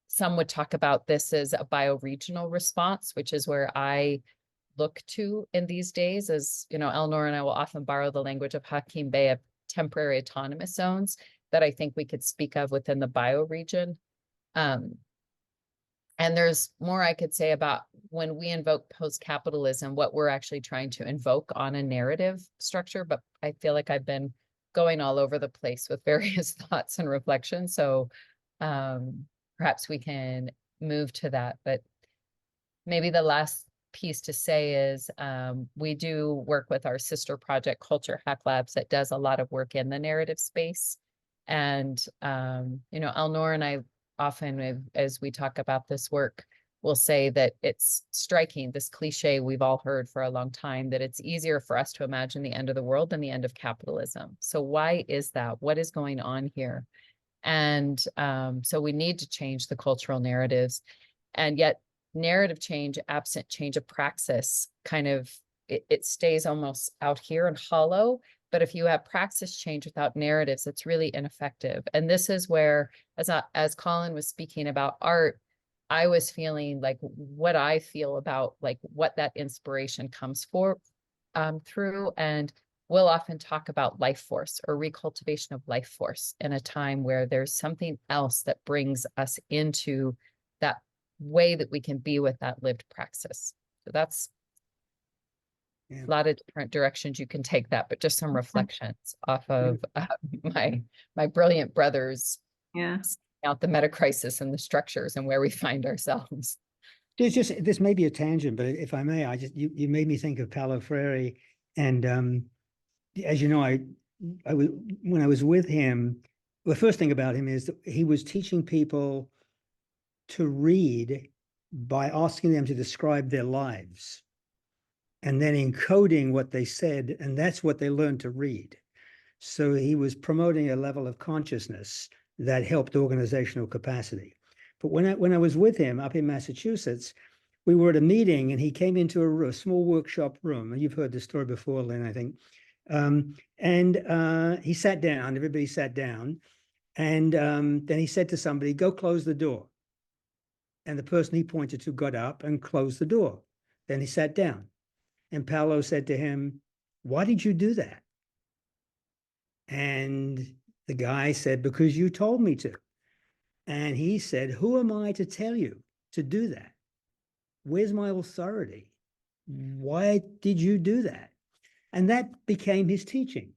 some would talk about this as a bioregional response, which is where I look to in these days. As you know, Alnoor and I will often borrow the language of Hakim Bey of temporary autonomous zones that I think we could speak of within the bioregion. And there's more I could say about when we invoke post-capitalism, what we're actually trying to invoke on a narrative structure. But I feel like I've been going all over the place with various thoughts and reflections. So perhaps we can move to that. But maybe the last piece to say is we do work with our sister project, Culture Hack Labs, that does a lot of work in the narrative space. And, you know, Alnoor and I often, as we talk about this work, will say that it's striking, this cliche we've all heard for a long time, that it's easier for us to imagine the end of the world than the end of capitalism. So why is that? What is going on here? And so we need to change the cultural narratives. And yet narrative change, absent change of praxis, kind of, it stays almost out here and hollow. But if you have praxis change without narratives, it's really ineffective. And this is where, as Colin was speaking about art, I was feeling like what I feel about like what that inspiration comes through. And we'll often talk about life force or recultivation of life force in a time where there's something else that brings us into that way that we can be with that lived praxis. So that's a lot of different directions you can take that, but just some reflections off of my brilliant brothers out the meta crisis and the structures and where we find ourselves. There's just, this may be a tangent, but if I may, you made me think of Paulo Freire. And as you know, when I was with him, the first thing about him is that he was teaching people to read by asking them to describe their lives and then encoding what they said, and that's what they learned to read. So he was promoting a level of consciousness that helped organizational capacity. But when I was with him up in Massachusetts, we were at a meeting and he came into a small workshop room. And you've heard this story before, Lynn, I think. He sat down, everybody sat down. And then he said to somebody, go close the door. And the person he pointed to got up and closed the door. Then he sat down. And Paulo said to him, why did you do that? And the guy said, because you told me to. And he said, who am I to tell you to do that? Where's my authority? Why did you do that? And that became his teaching.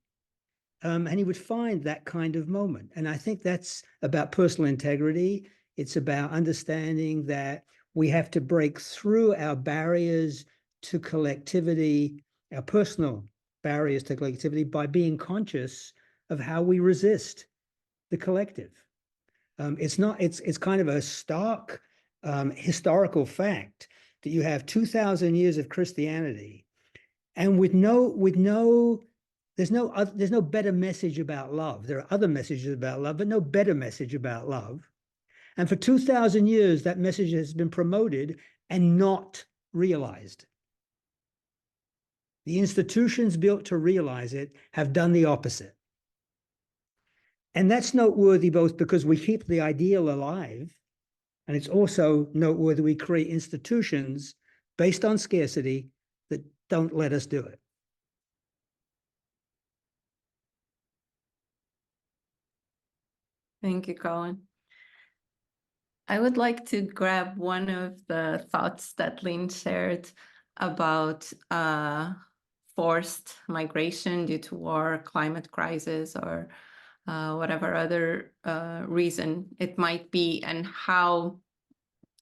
And he would find that kind of moment. And I think that's about personal integrity. It's about understanding that we have to break through our barriers to collectivity, our personal barriers to collectivity, by being conscious of how we resist the collective. It's kind of a stark historical fact that you have 2,000 years of Christianity, and there's no better message about love. There are other messages about love, but no better message about love. And for 2,000 years, that message has been promoted and not realized. The institutions built to realize it have done the opposite. And that's noteworthy both because we keep the ideal alive, and it's also noteworthy we create institutions based on scarcity that don't let us do it. Thank you, Colin. I would like to grab one of the thoughts that Lynn shared about forced migration due to war, climate crisis, or whatever other reason it might be, and how,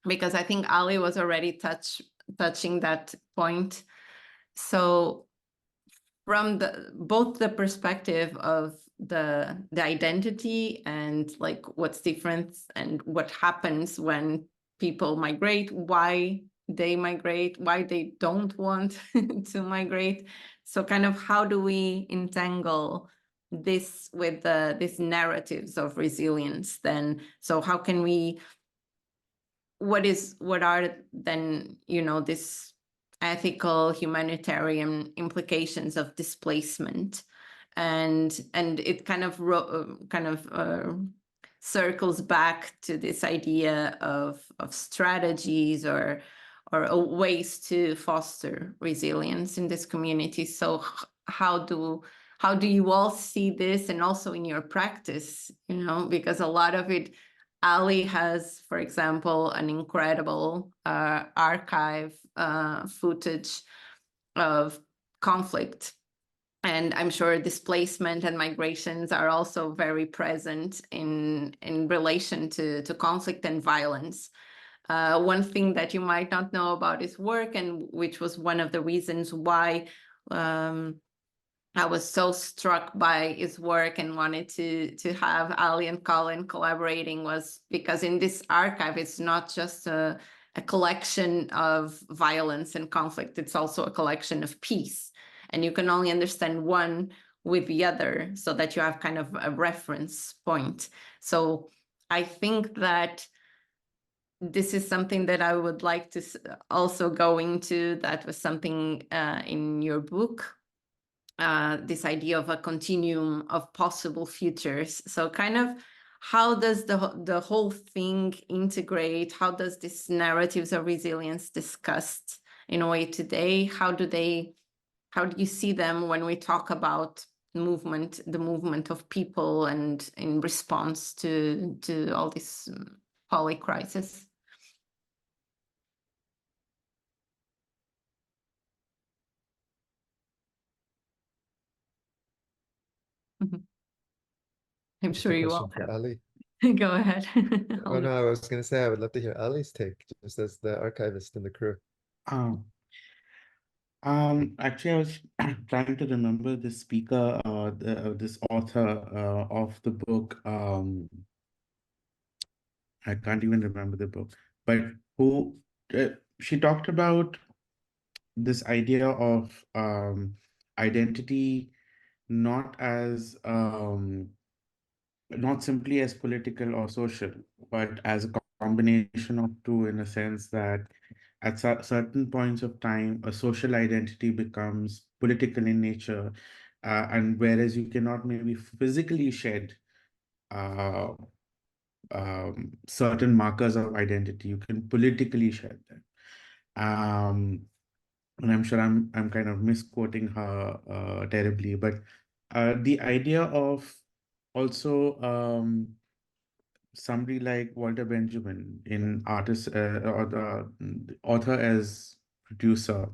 because I think Ali was already touching that point. So from both the perspective of the identity and like what's different and what happens when people migrate, why they migrate, why they don't want to migrate. So kind of how do we entangle this with these narratives of resilience then? So how can we, what are then, this ethical humanitarian implications of displacement, and it kind of circles back to this idea of strategies or ways to foster resilience in this community. So how do you all see this, and also in your practice, because a lot of it, Ali has, for example, an incredible archive footage of conflict. And I'm sure displacement and migrations are also very present in relation to conflict and violence. One thing that you might not know about his work, and which was one of the reasons why I was so struck by his work and wanted to have Ali and Colin collaborating, was because in this archive, it's not just a collection of violence and conflict, it's also a collection of peace. And you can only understand one with the other so that you have kind of a reference point. So I think that this is something that I would like to also go into. That was something in your book, this idea of a continuum of possible futures. So kind of how does the whole thing integrate? How does this narratives of resilience discussed in a way today? How do you see them when we talk about the movement of people and in response to all this poly crisis? I'm Just sure a you question all for have. Ali. Go ahead. Oh no, I was going to say I would love to hear Ali's take, just as the archivist in the crew. Um, Actually, I was trying to remember this speaker, this author of the book. I can't even remember the book, but who she talked about this idea of identity not as not simply as political or social, but as a combination of two, in a sense that at certain points of time, a social identity becomes political in nature, and whereas you cannot maybe physically shed uh, certain markers of identity, you can politically shed them. And I'm sure I'm kind of misquoting her terribly, but the idea of also somebody like Walter Benjamin in artist or the author as producer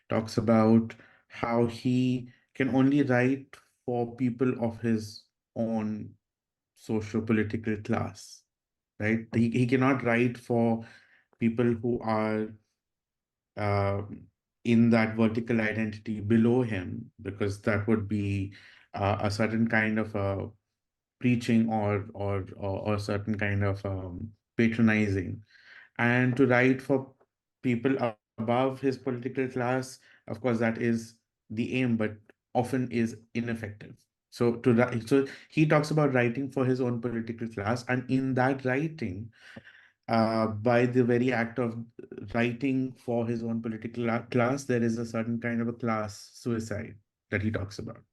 talks about how he can only write for people of his own socio-political class, right? He cannot write for people who are in that vertical identity below him, because that would be a certain kind of preaching or certain kind of patronizing. And to write for people above his political class, of course, that is the aim, but often is ineffective. So so he talks about writing for his own political class, and in that writing, by the very act of writing for his own political class, there is a certain kind of a class suicide that he talks about,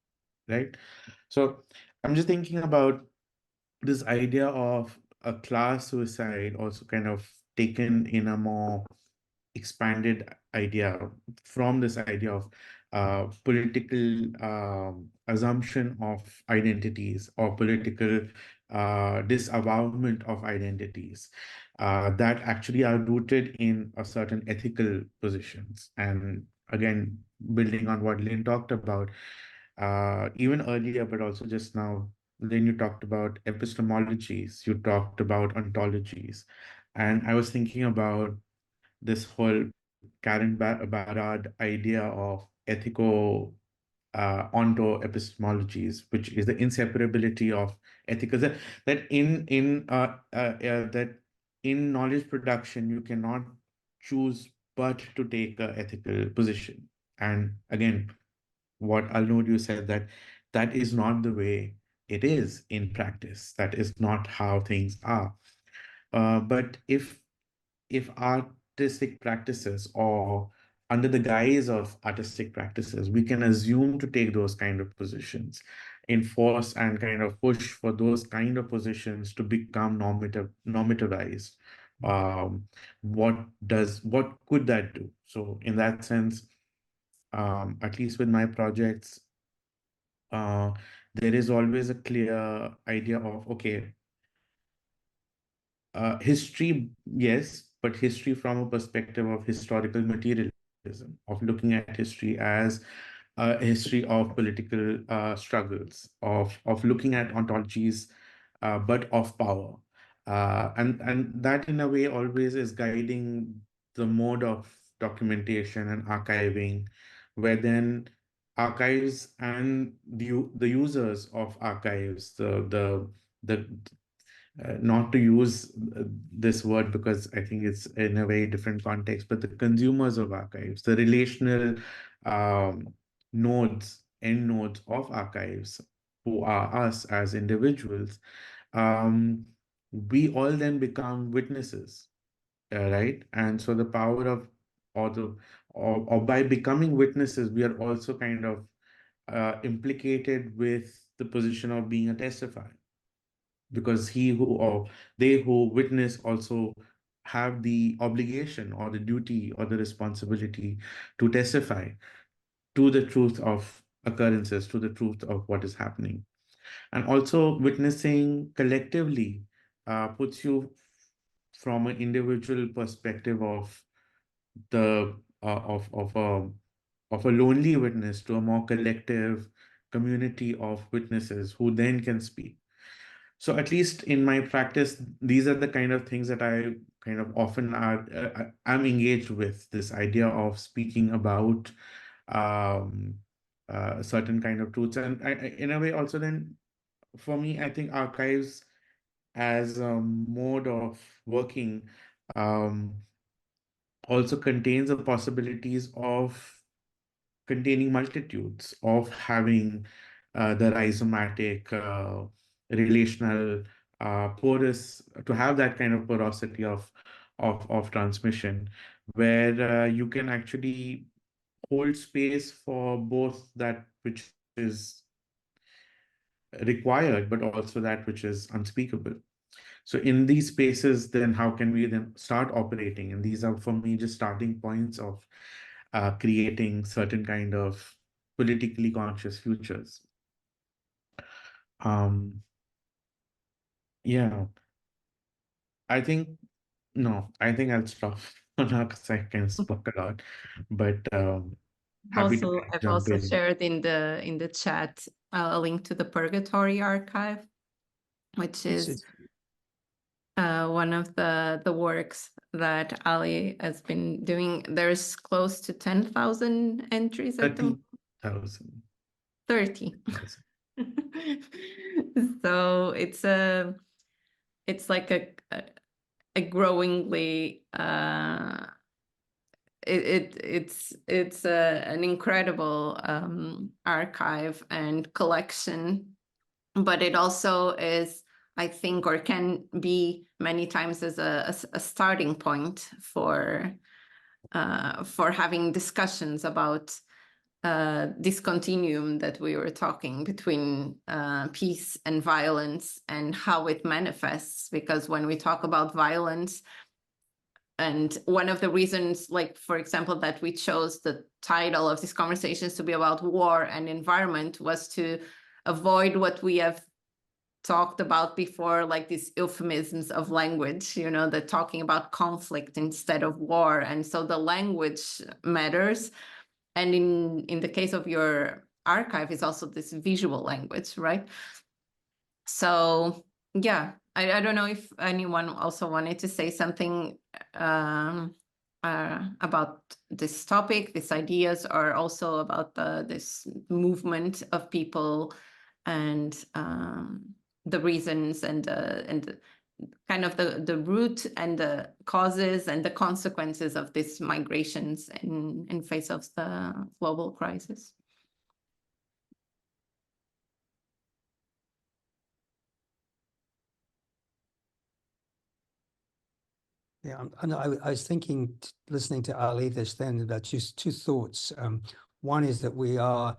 right? So I'm just thinking about this idea of a class suicide, also kind of taken in a more expanded idea from this idea of political assumption of identities or political disavowalment of identities that actually are rooted in a certain ethical positions. And again, building on what Lynn talked about even earlier, but also just now then you talked about epistemologies, you talked about ontologies. And I was thinking about this whole Karen Barad idea of ethico onto epistemologies, which is the inseparability of ethical, that that in knowledge production you cannot choose but to take a ethical position. And again, what Alnoor, you said, that that is not the way it is in practice. That is not how things are. But if artistic practices, or under the guise of artistic practices, we can assume to take those kind of positions, enforce and kind of push for those kind of positions to become normativized. What could that do? So in that sense, at least with my projects, uh, there is always a clear idea of, okay, history, yes, but history from a perspective of historical materialism, of looking at history as a history of political struggles, of looking at ontologies, but of power. And that in a way always is guiding the mode of documentation and archiving, where then archives and the users of archives, the not to use this word because I think it's in a very different context, but the consumers of archives, the relational end nodes of archives, who are us as individuals, um, we all then become witnesses, right? And so the power of, or by becoming witnesses, we are also kind of implicated with the position of being a testifier, because he who or they who witness also have the obligation or the duty or the responsibility to testify to the truth of occurrences, to the truth of what is happening. And also witnessing collectively puts you from an individual perspective of the of a lonely witness to a more collective community of witnesses who then can speak. So at least in my practice, these are the kind of things that I kind of often I'm engaged with, this idea of speaking about um, certain kind of truths. And in a way also then, for me, I think archives as a mode of working um, also contains the possibilities of containing multitudes, of having the rhizomatic, relational, porous, to have that kind of porosity of transmission, where you can actually hold space for both that which is required, but also that which is unspeakable. So in these spaces, then how can we then start operating? And these are for me just starting points of creating certain kind of politically conscious futures. Um, yeah, I think, no, I think I'll stop now because I can spoke a lot, but happy to I've jump also in. shared in the chat a link to the Purgatory archive, which is one of the works that Ali has been doing. There's close to 10,000 entries at the moment. 30,000. 30. So it's like a growingly it's an incredible archive and collection, but it also is, I think, or can be many times as a starting point for having discussions about this continuum that we were talking between peace and violence and how it manifests. Because when we talk about violence, and one of the reasons, like, for example, that we chose the title of these conversations to be about war and environment was to avoid what we have talked about before, like these euphemisms of language, you know, that talking about conflict instead of war. And so the language matters. And in the case of your archive, is also this visual language, right? So yeah, I don't know if anyone also wanted to say something about this topic, these ideas, or also about this movement of people and the reasons and kind of the root and the causes and the consequences of these migrations in face of the global crisis. Yeah, I was thinking, listening to Ali this then, about just two thoughts. One is that we are,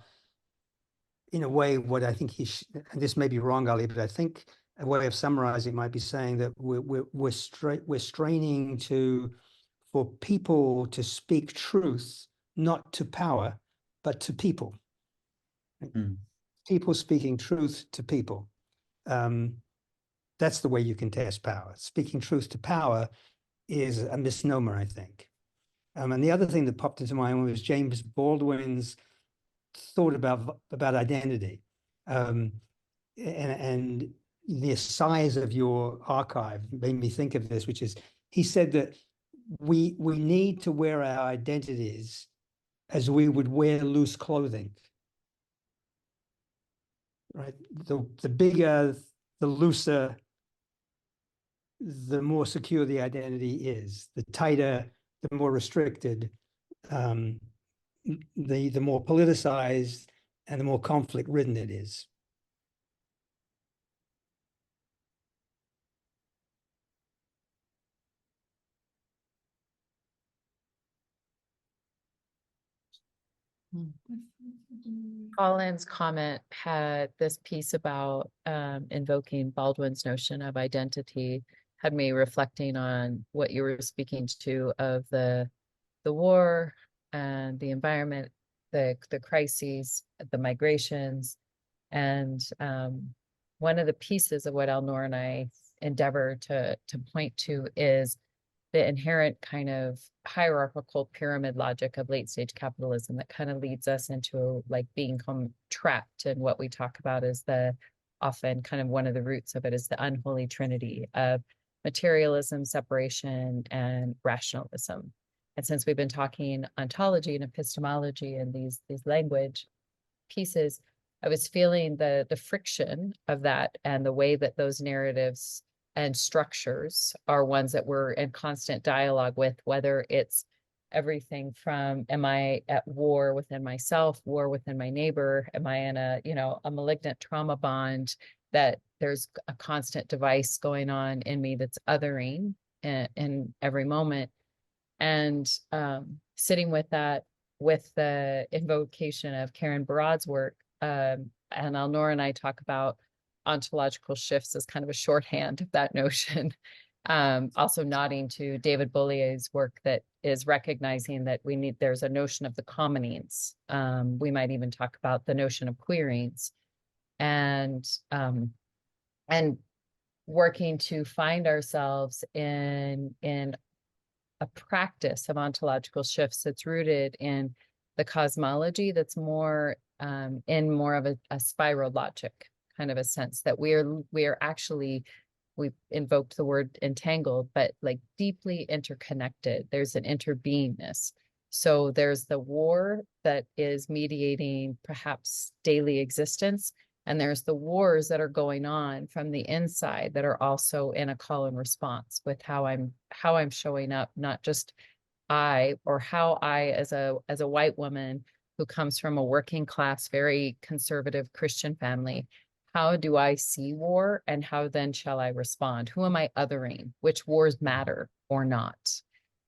in a way, what I think and this may be wrong, Ali, but I think a way of summarizing it might be saying that we're straining for people to speak truth, not to power, but to people. Mm. People speaking truth to people. That's the way you can test power. Speaking truth to power is a misnomer, I think. And the other thing that popped into my mind was James Baldwin's thought about identity, and the size of your archive made me think of this, which is, he said that we need to wear our identities as we would wear loose clothing. Right? The bigger, the looser, the more secure the identity is. The tighter, the more restricted, the more politicized and the more conflict ridden it is. Colin's comment had this piece about invoking Baldwin's notion of identity, had me reflecting on what you were speaking to of the war and the environment, the crises, the migrations. And one of the pieces of what Alnoor and I endeavor to point to is the inherent kind of hierarchical pyramid logic of late stage capitalism that kind of leads us into like being trapped in what we talk about as the often kind of one of the roots of it is the unholy trinity of materialism, separation, and rationalism. And since we've been talking ontology and epistemology and these language pieces, I was feeling the friction of that and the way that those narratives and structures are ones that we're in constant dialogue with, whether it's everything from, am I at war within myself, war within my neighbor? Am I in a malignant trauma bond that there's a constant device going on in me that's othering in every moment? And sitting with that, with the invocation of Karen Barad's work, and Alnoor and I talk about ontological shifts as kind of a shorthand of that notion. Also nodding to David Bollier's work that is recognizing that there's a notion of the commonings. We might even talk about the notion of queerings, and working to find ourselves in a practice of ontological shifts that's rooted in the cosmology that's more in more of a spiral logic kind of a sense that we are actually, we invoked the word entangled, but like deeply interconnected. There's an interbeingness. So there's the war that is mediating perhaps daily existence, and there's the wars that are going on from the inside that are also in a call and response with how I'm showing up, not just how I as a white woman who comes from a working class, very conservative Christian family, how do I see war and how then shall I respond? Who am I othering? Which wars matter or not?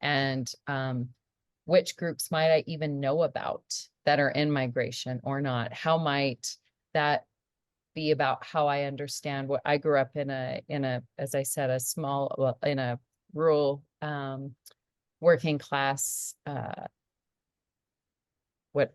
And which groups might I even know about that are in migration or not? How might that be about how I understand what I grew up in a, as I said, in a rural working class, what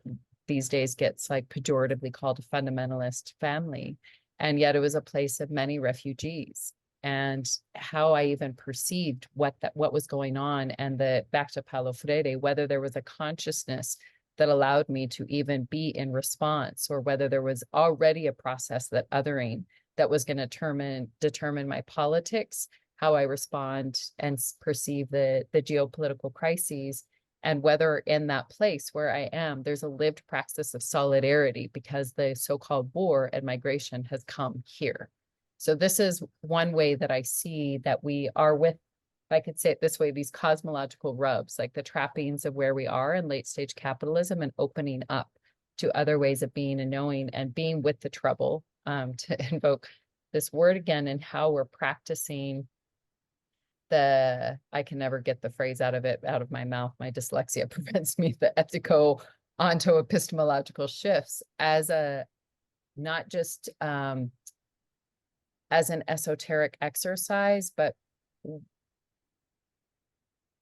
these days gets like pejoratively called a fundamentalist family. And yet it was a place of many refugees, and how I even perceived what was going on, and back to Paulo Freire, whether there was a consciousness that allowed me to even be in response, or whether there was already a process that that was going to determine my politics, how I respond and perceive the geopolitical crises, and whether in that place where I am, there's a lived practice of solidarity because the so-called war and migration has come here. So this is one way that I see that we are with, if I could say it this way, these cosmological rubs, like the trappings of where we are in late stage capitalism, and opening up to other ways of being and knowing and being with the trouble, to invoke this word again, and how we're practicing I can never get the phrase out of my mouth. My dyslexia prevents me, the ethico onto epistemological shifts as not just as an esoteric exercise, but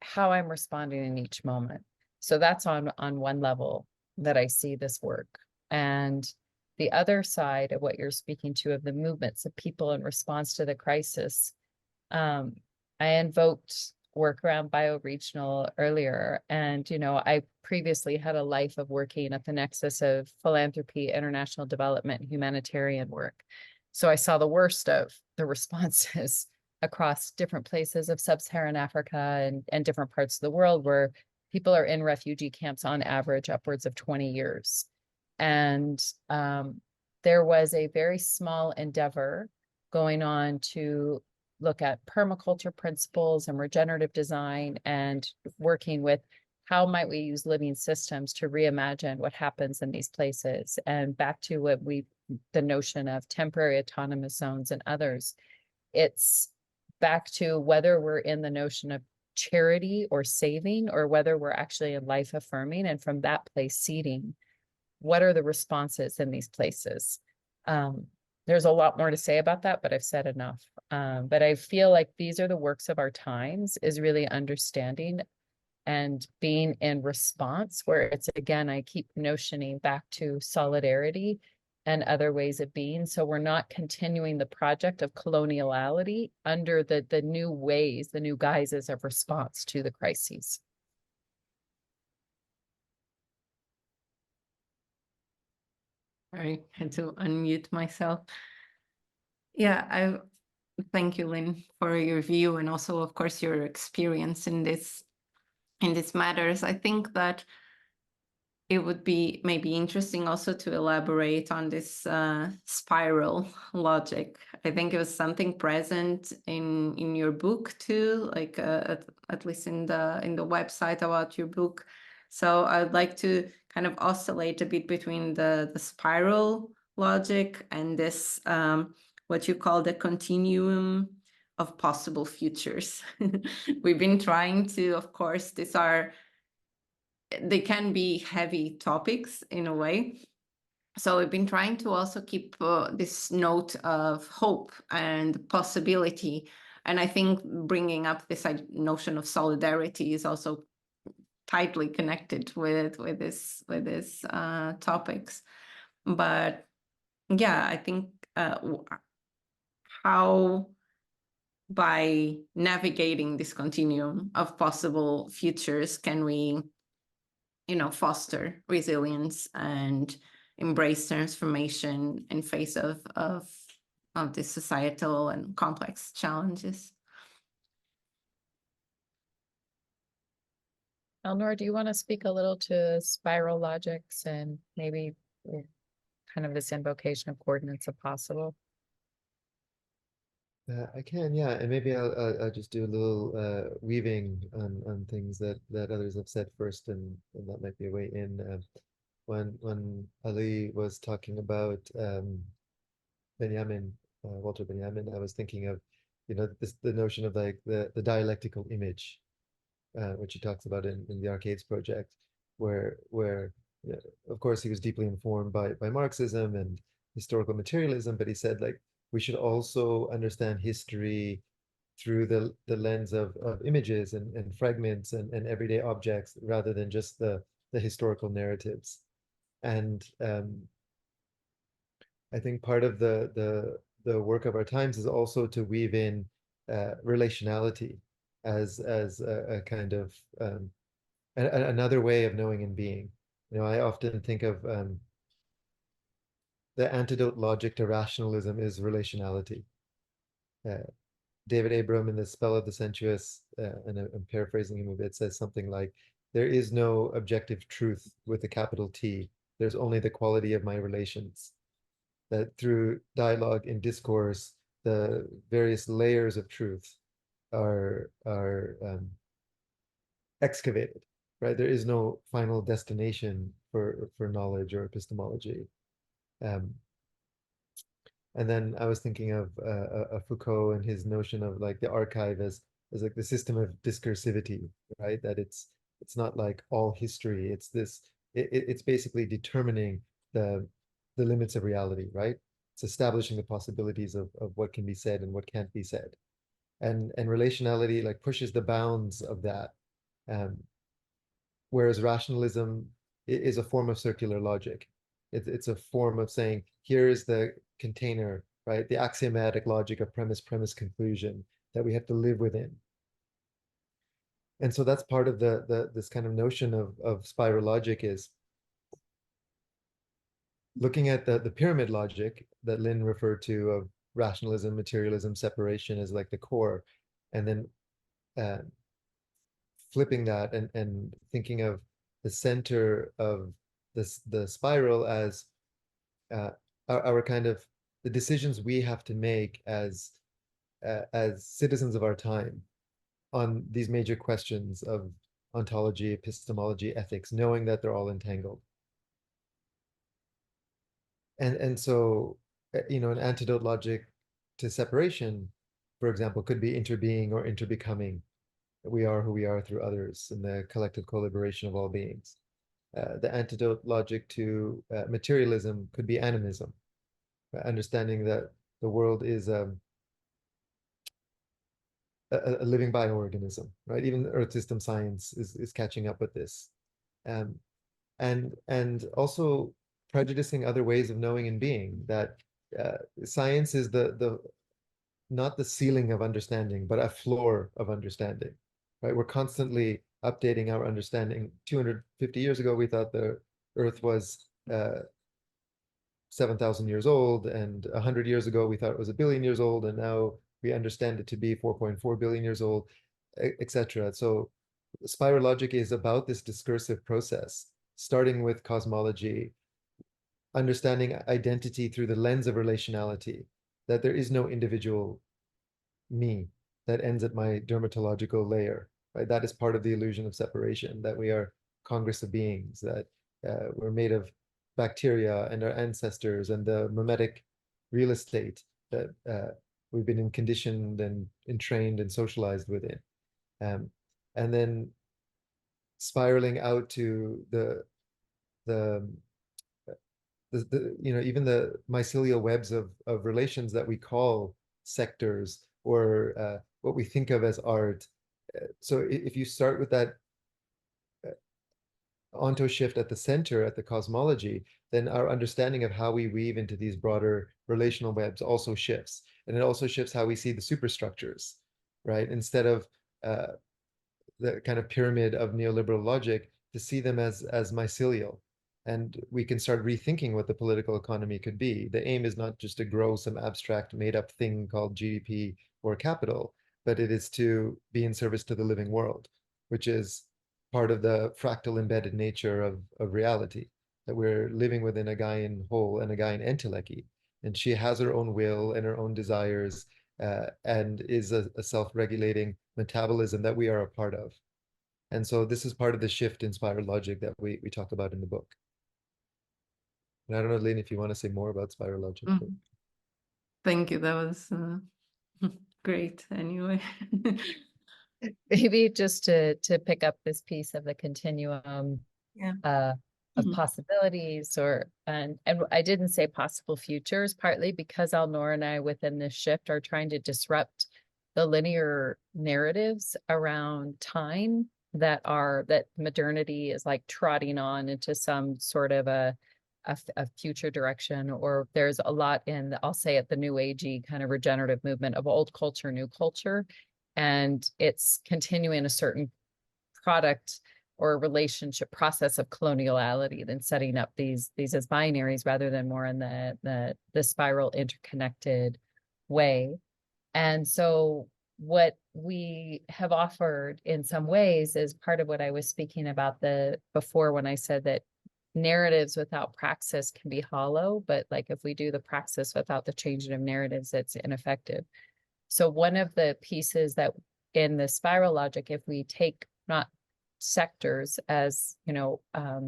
how I'm responding in each moment. So that's on one level that I see this work. And the other side of what you're speaking to, of the movements of people in response to the crisis, I invoked work around bioregional earlier. And, I previously had a life of working at the nexus of philanthropy, international development, and humanitarian work. So I saw the worst of the responses across different places of sub-Saharan Africa and different parts of the world, where people are in refugee camps on average upwards of 20 years. And there was a very small endeavor going on to look at permaculture principles and regenerative design, and working with how might we use living systems to reimagine what happens in these places. And back to the notion of temporary autonomous zones and others, it's back to whether we're in the notion of charity or saving, or whether we're actually in life affirming, and from that place seeding what are the responses in these places. There's a lot more to say about that, but I've said enough. But I feel like these are the works of our times, is really understanding and being in response, where it's, again, I keep notioning back to solidarity and other ways of being. So we're not continuing the project of coloniality under the new ways, the new guises of response to the crises. I had to unmute myself. Yeah, I thank you, Lynn, for your view, and also, of course, your experience in these matters. I think that it would be maybe interesting also to elaborate on this spiral logic. I think it was something present in your book too, like at least in the website about your book. So I'd like to kind of oscillate a bit between the spiral logic and this what you call the continuum of possible futures. We've been trying to, of course, they can be heavy topics in a way. So we've been trying to also keep this note of hope and possibility. And I think bringing up this notion of solidarity is also tightly connected with this topics. But yeah, I think how by navigating this continuum of possible futures can we foster resilience and embrace transformation in face of these societal and complex challenges. Alnoor, do you want to speak a little to spiral logics and maybe kind of this invocation of coordinates if possible? I can, yeah, and maybe I'll just do a little weaving on things that others have said first, and that might be a way in. When Ali was talking about Benjamin, Walter Benjamin, I was thinking of, the notion of like the dialectical image, which he talks about in the Arcades project, where of course he was deeply informed by Marxism and historical materialism, but he said, like, we should also understand history through the lens of images and fragments and everyday objects, rather than just the historical narratives. And I think part of the work of our times is also to weave in relationality as a kind of another way of knowing and being. I often think of the antidote logic to rationalism is relationality. David Abram in The Spell of the Sensuous, and I'm paraphrasing him a bit, says something like, there is no objective truth with a capital T. There's only the quality of my relations. That through dialogue and discourse, the various layers of truth are excavated, right? There is no final destination for knowledge or epistemology. And then I was thinking of Foucault and his notion of like the archive as like the system of discursivity, right? That it's not like all history. It's this. It's basically determining the limits of reality, right? It's establishing the possibilities of what can be said and what can't be said, and relationality like pushes the bounds of that. Whereas rationalism is a form of circular logic. It's a form of saying, here is the container, right? The axiomatic logic of premise, conclusion that we have to live within. And so that's part of this kind of notion of spiral logic, is looking at the pyramid logic that Lynn referred to of rationalism, materialism, separation as like the core, and then flipping that and thinking of the center of the spiral as our kind of the decisions we have to make as citizens of our time on these major questions of ontology, epistemology, ethics, knowing that they're all entangled. And so, an antidote logic to separation, for example, could be interbeing or interbecoming. We are who we are through others and the collective co-liberation of all beings. The antidote logic to materialism could be animism, right? Understanding that the world is a living bioorganism, right? Even Earth system science is catching up with this. And also prejudicing other ways of knowing and being, that science is the not the ceiling of understanding, but a floor of understanding, right? We're constantly updating our understanding. 250 years ago, we thought the Earth was 7,000 years old, and 100 years ago, we thought it was 1 billion years old, and now we understand it to be 4.4 billion years old, etc. So spiral logic is about this discursive process, starting with cosmology, understanding identity through the lens of relationality, that there is no individual me that ends at my dermatological layer, right? That is part of the illusion of separation, that we are congress of beings, that we're made of bacteria and our ancestors and the mimetic real estate that we've been conditioned and trained and socialized within. And then spiraling out to the even the mycelial webs of relations that we call sectors, or what we think of as art. So if you start with that onto shift at the center, at the cosmology, then our understanding of how we weave into these broader relational webs also shifts. And it also shifts how we see the superstructures, right? Instead of the kind of pyramid of neoliberal logic, to see them as mycelial. And we can start rethinking what the political economy could be. The aim is not just to grow some abstract made up thing called GDP or capital, but it is to be in service to the living world, which is part of the fractal embedded nature of reality, that we're living within a Gaian whole and a Gaian entelechy. And she has her own will and her own desires, and is a self-regulating metabolism that we are a part of. And so this is part of the shift in spiral logic that we talk about in the book. And I don't know, Lynn, if you want to say more about spiral logic. Mm. Thank you. That was great anyway. Maybe just to pick up this piece of the continuum of possibilities, and I didn't say possible futures, partly because Alnoor and I within this shift are trying to disrupt the linear narratives around time that modernity is like trotting on into some sort of a future direction, or there's a lot in I'll say it, the new agey kind of regenerative movement of old culture, new culture, and it's continuing a certain product or relationship process of coloniality than setting up these as binaries rather than more in the spiral interconnected way. And so what we have offered in some ways is part of what I was speaking about before when I said that narratives without praxis can be hollow, but like if we do the praxis without the changing of narratives, it's ineffective. So one of the pieces that in the spiral logic, if we take not sectors as,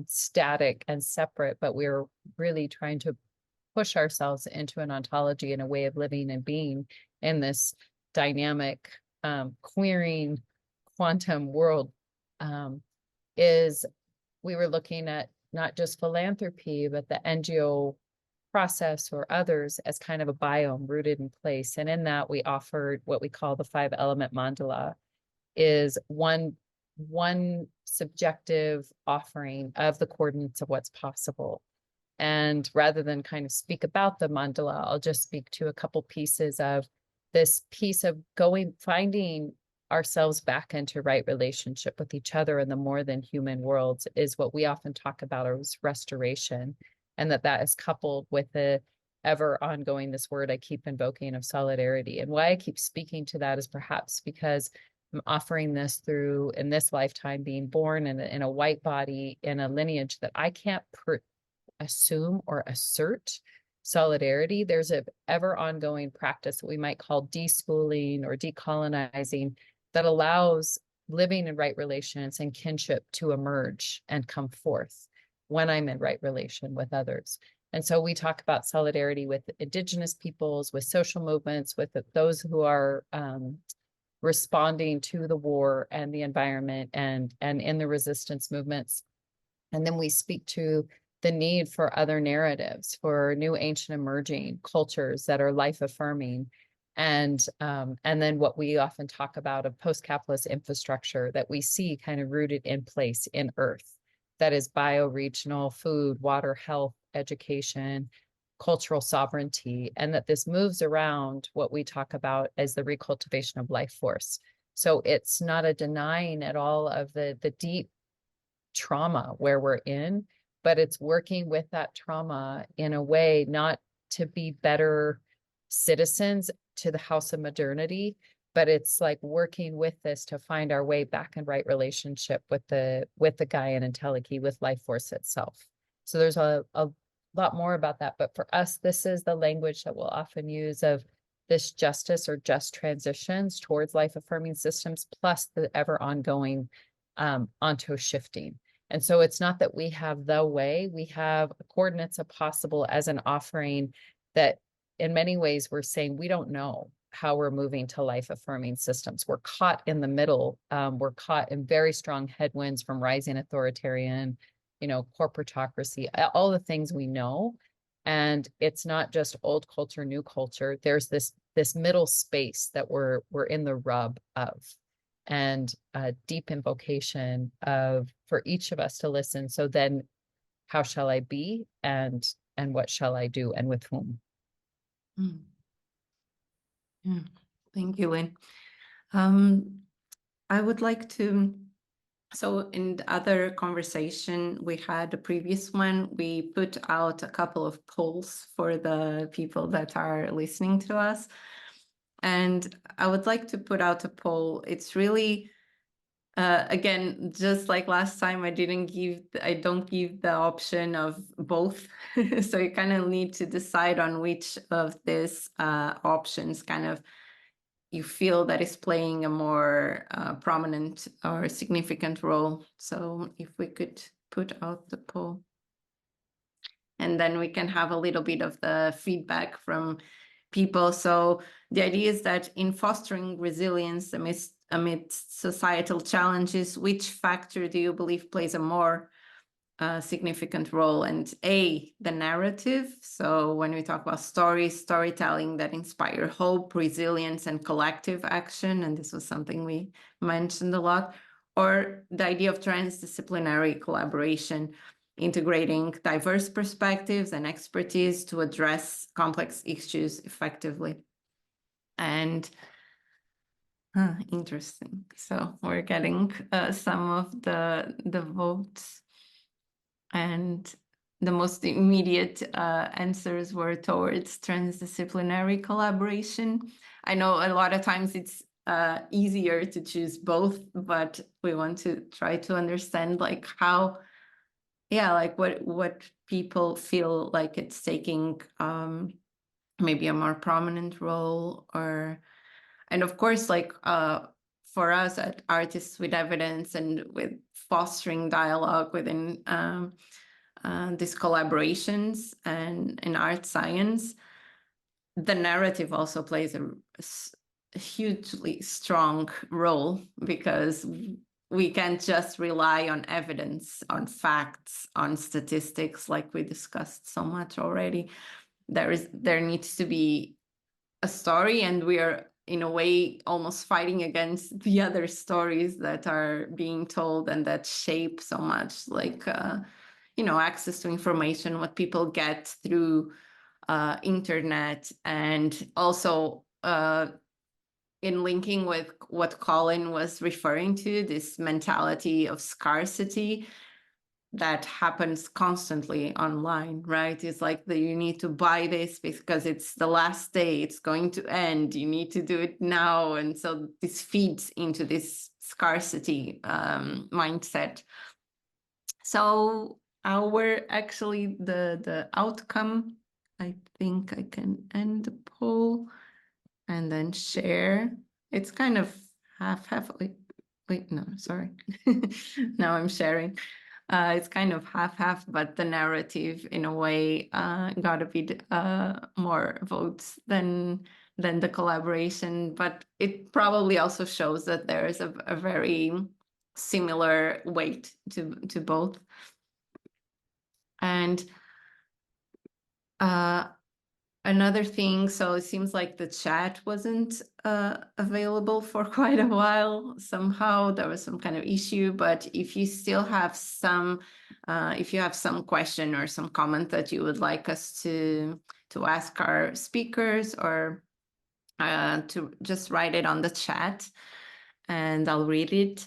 static and separate, but we're really trying to push ourselves into an ontology and a way of living and being in this dynamic, queering quantum world, is we were looking at not just philanthropy, but the NGO process or others as kind of a biome rooted in place. And in that, we offered what we call the 5-element mandala, is one subjective offering of the coordinates of what's possible. And rather than kind of speak about the mandala, I'll just speak to a couple pieces of this piece of finding ourselves back into right relationship with each other in the more than human worlds is what we often talk about as restoration. And that is coupled with the ever ongoing, this word I keep invoking, of solidarity. And why I keep speaking to that is perhaps because I'm offering this through, in this lifetime, being born in a white body, in a lineage that I can't assume or assert solidarity. There's an ever ongoing practice that we might call deschooling or decolonizing that allows living in right relations and kinship to emerge and come forth when I'm in right relation with others. And so we talk about solidarity with Indigenous peoples, with social movements, with those who are responding to the war and the environment and in the resistance movements. And then we speak to the need for other narratives, for new ancient emerging cultures that are life affirming. And then what we often talk about of post-capitalist infrastructure that we see kind of rooted in place in Earth, that is bioregional, food, water, health, education, cultural sovereignty, and that this moves around what we talk about as the recultivation of life force. So it's not a denying at all of the deep trauma where we're in, but it's working with that trauma in a way not to be better citizens to the house of modernity, but it's like working with this to find our way back in right relationship with the Gaian entelechy, with life force itself. So there's a lot more about that, but for us, this is the language that we'll often use of this justice or just transitions towards life affirming systems, plus the ever ongoing onto shifting. And so it's not that we have the way, we have coordinates of possible as an offering that in many ways we're saying we don't know how we're moving to life affirming systems. We're caught in the middle. We're caught in very strong headwinds from rising authoritarian, corporatocracy, all the things we know. And it's not just old culture, new culture. There's this middle space that we're in the rub of. And a deep invocation for each of us to listen. So then how shall I be and what shall I do and with whom? Yeah. Thank you, Lynn. I would like to, so in the other conversation we had, the previous one, we put out a couple of polls for the people that are listening to us. And I would like to put out a poll. It's really, again, just like last time, I don't give the option of both. So you kind of need to decide on which of these options kind of you feel that is playing a more prominent or significant role. So if we could put out the poll. And then we can have a little bit of the feedback from people. So the idea is that in fostering resilience amidst societal challenges, which factor do you believe plays a more significant role? And the narrative. So when we talk about storytelling that inspire hope, resilience, and collective action, and this was something we mentioned a lot, or the idea of transdisciplinary collaboration, integrating diverse perspectives and expertise to address complex issues effectively. And Interesting. So we're getting some of the votes, and the most immediate answers were towards transdisciplinary collaboration. I know a lot of times it's easier to choose both, but we want to try to understand like how, yeah, like what people feel like it's taking maybe a more prominent role, or, and of course, like for us at Artists with Evidence and with fostering dialogue within these collaborations and in art science, the narrative also plays a hugely strong role, because we can't just rely on evidence, on facts, on statistics, like we discussed so much already. There needs to be a story, and we are in a way almost fighting against the other stories that are being told and that shape so much, like access to information, what people get through internet, and also in linking with what Colin was referring to, this mentality of scarcity that happens constantly online, right? It's like you need to buy this because it's the last day, it's going to end, you need to do it now. And so this feeds into this scarcity mindset. So actually the outcome, I think I can end the poll and then share. It's kind of half. Wait, no, sorry. Now I'm sharing. It's kind of half, but the narrative in a way got a bit more votes than the collaboration. But it probably also shows that there is a very similar weight to both. And another thing, so it seems like the chat wasn't available for quite a while. Somehow there was some kind of issue, but if you still have some, if you have some question or some comment that you would like us to ask our speakers, or to just write it on the chat and I'll read it.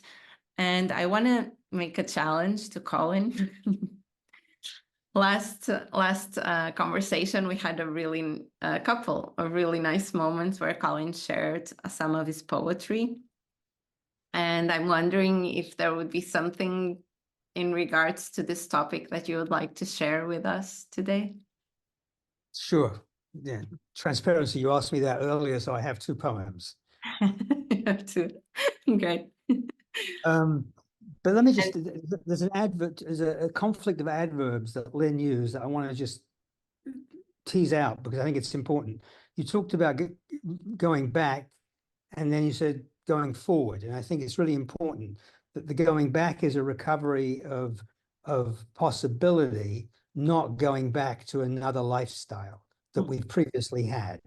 And I want to make a challenge to Colin. Last conversation, we had a couple of really nice moments where Colin shared some of his poetry. And I'm wondering if there would be something in regards to this topic that you would like to share with us today. Sure. Yeah. Transparency. You asked me that earlier, so I have two poems. You have to. Great. But let me just, there's an advert, there's a conflict of adverbs that Lynn used that I want to just tease out because I think it's important. You talked about going back, and then you said going forward. And I think it's really important that the going back is a recovery of possibility, not going back to another lifestyle that we've previously had.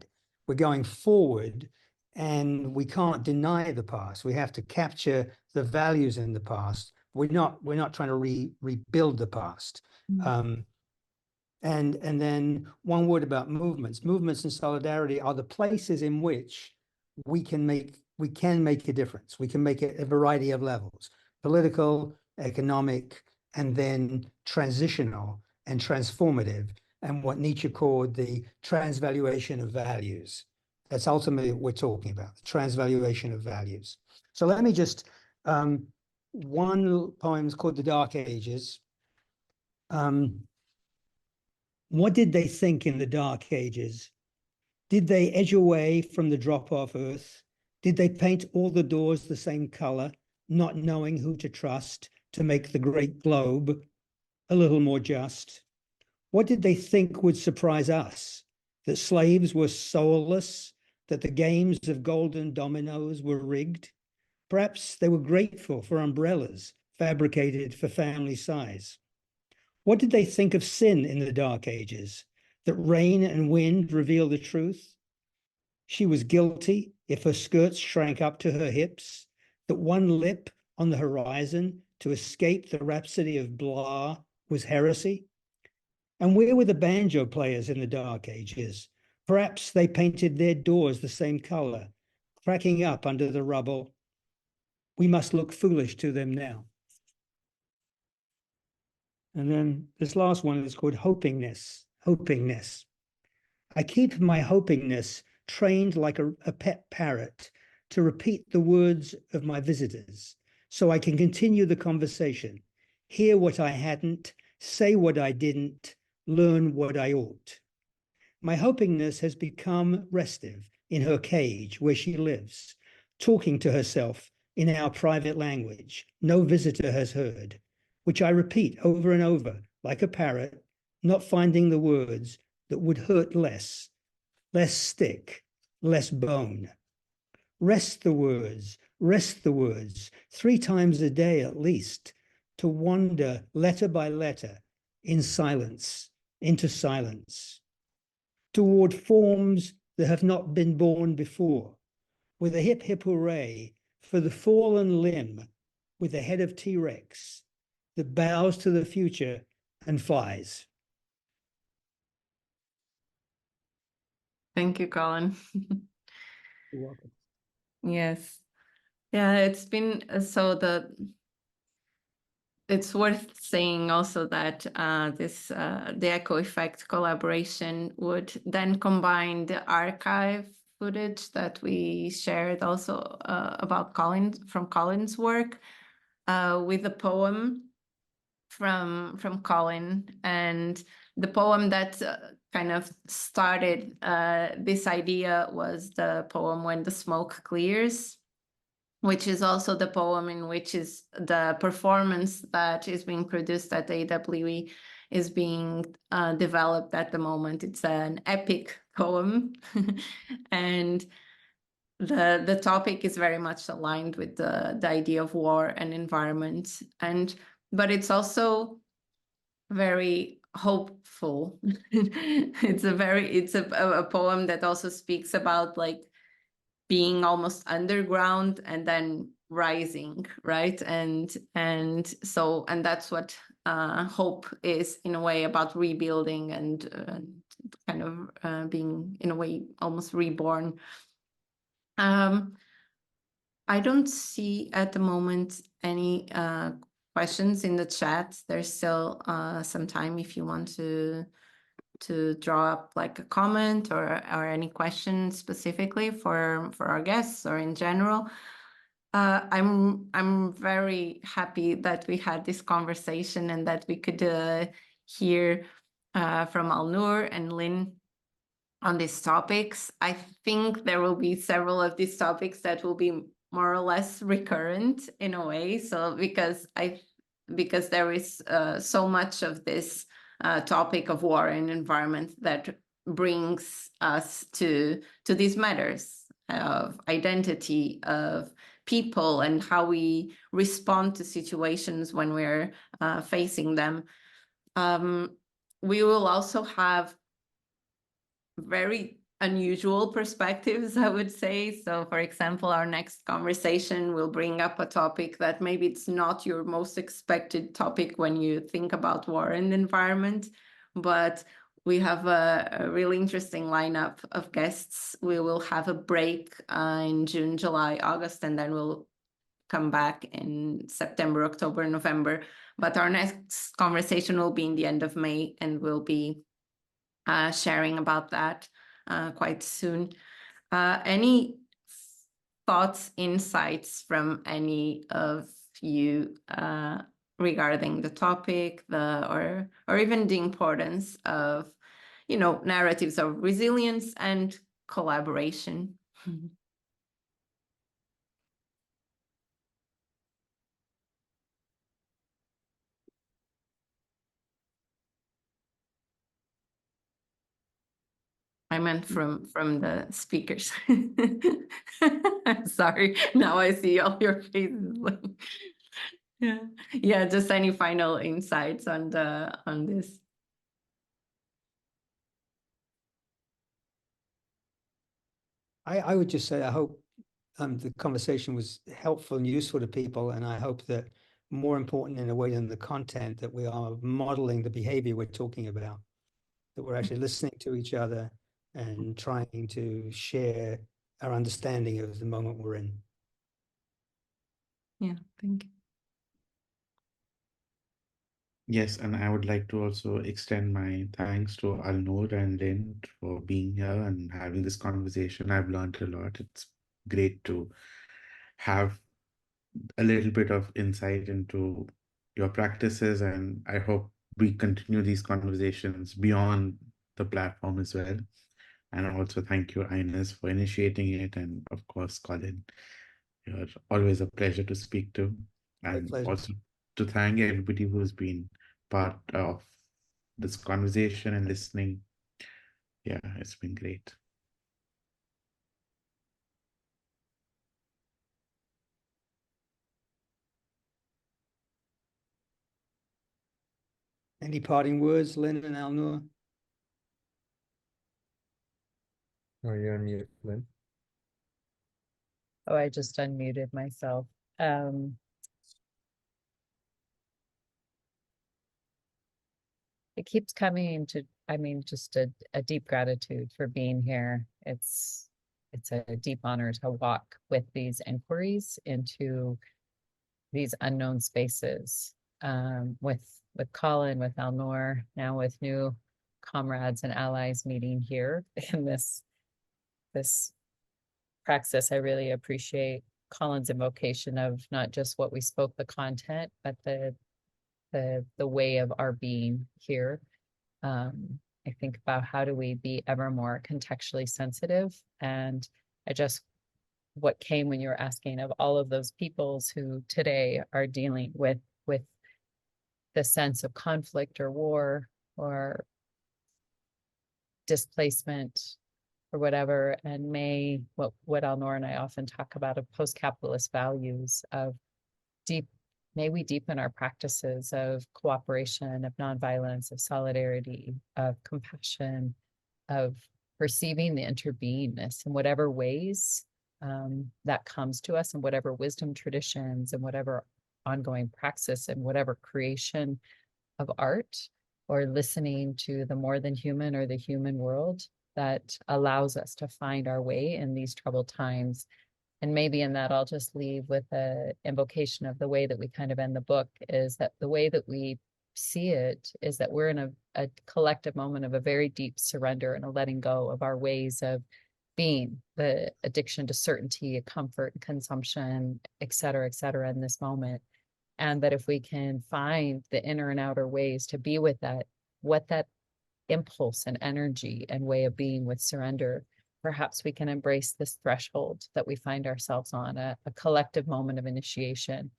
We're going forward, and we can't deny the past. We have to capture the values in the past. We're not trying to rebuild the past. And then one word about movements. Movements and solidarity are the places in which we can make a difference. We can make it a variety of levels: political, economic, and then transitional and transformative, and what Nietzsche called the transvaluation of values. That's ultimately what we're talking about, the transvaluation of values. So let me just, one poem is called The Dark Ages. What did they think in the Dark Ages? Did they edge away from the drop-off earth? Did they paint all the doors the same color, not knowing who to trust to make the great globe a little more just? What did they think would surprise us? That slaves were soulless, that the games of golden dominoes were rigged? Perhaps they were grateful for umbrellas fabricated for family size. What did they think of sin in the Dark Ages? That rain and wind reveal the truth? She was guilty if her skirts shrank up to her hips, that one lip on the horizon to escape the rhapsody of blah was heresy? And where were the banjo players in the Dark Ages? Perhaps they painted their doors the same color, cracking up under the rubble. We must look foolish to them now. And then this last one is called hopingness. Hopingness. I keep my hopingness trained like a pet parrot to repeat the words of my visitors so I can continue the conversation, hear what I hadn't, say what I didn't, learn what I ought. My hopingness has become restive in her cage where she lives, talking to herself in our private language no visitor has heard, which I repeat over and over like a parrot, not finding the words that would hurt less stick, less bone. Rest the words, 3 times a day at least, to wander letter by letter in silence, into silence, toward forms that have not been born before, with a hip hip hooray for the fallen limb with the head of T-Rex that bows to the future and flies. Thank you, Colin. You're welcome. Yes. Yeah, it's been it's worth saying also that the Echo Effect collaboration would then combine the archive footage that we shared also about Colin's work with a poem from Colin, and the poem that kind of started this idea was the poem When the Smoke Clears, which is also the poem in which is the performance that is being produced at AWE is being developed at the moment. It's an epic poem and the topic is very much aligned with the idea of war and environment, but it's also very hopeful. It's a poem that also speaks about like being almost underground and then rising, right? And that's what hope is, in a way, about rebuilding and kind of being, in a way, almost reborn. I don't see at the moment any questions in the chat. There's still some time if you want to draw up like a comment or any question specifically for our guests or in general. I'm very happy that we had this conversation and that we could hear from Alnoor and Lynn on these topics. I think there will be several of these topics that will be more or less recurrent in a way. So because there is so much of this topic of war and environment that brings us to these matters of identity, of people, and how we respond to situations when we're facing them. We will also have very unusual perspectives, I would say. So, for example, our next conversation will bring up a topic that maybe it's not your most expected topic when you think about war and environment, but we have a really interesting lineup of guests. We will have a break in June, July, August, and then we'll come back in September, October, November. But our next conversation will be in the end of May, and we'll be sharing about that quite soon. Any thoughts, insights from any of you regarding the topic, or even the importance of, narratives of resilience and collaboration? I meant from the speakers. Sorry, now I see all your faces. Yeah, just any final insights on this. I would just say I hope the conversation was helpful and useful to people, and I hope that, more important in a way than the content, that we are modeling the behavior we're talking about, that we're actually listening to each other and trying to share our understanding of the moment we're in. Yeah, thank you. Yes, and I would like to also extend my thanks to Alnoor and Lynn for being here and having this conversation. I've learned a lot. It's great to have a little bit of insight into your practices, and I hope we continue these conversations beyond the platform as well. And also thank you, Ines, for initiating it, and of course, Colin. You're always a pleasure to speak to, Great and pleasure. also to thank everybody who's been part of this conversation and listening. Yeah, it's been great. Any parting words, Lynn and Alnoor? Oh, you're on mute, Lynn. Oh, I just unmuted myself. It keeps coming to, I mean, just a deep gratitude for being here. It's a deep honor to walk with these inquiries into these unknown spaces, with Colin, with Alnoor, now with new comrades and allies meeting here in this praxis. I really appreciate Colin's invocation of not just what we spoke, the content, but the way of our being here. I think about how do we be ever more contextually sensitive, and I just what came when you were asking of all of those peoples who today are dealing with the sense of conflict or war or displacement or whatever, and what Alnor and I often talk about of post-capitalist values of may we deepen our practices of cooperation, of nonviolence, of solidarity, of compassion, of perceiving the interbeingness in whatever ways that comes to us, in whatever wisdom traditions and whatever ongoing praxis and whatever creation of art or listening to the more than human or the human world that allows us to find our way in these troubled times. And maybe in that, I'll just leave with an invocation of the way that we kind of end the book, is that the way that we see it is that we're in a collective moment of a very deep surrender and a letting go of our ways of being, the addiction to certainty, comfort, consumption, et cetera, in this moment. And that if we can find the inner and outer ways to be with that, what that impulse and energy and way of being with surrender, perhaps we can embrace this threshold that we find ourselves on, a collective moment of initiation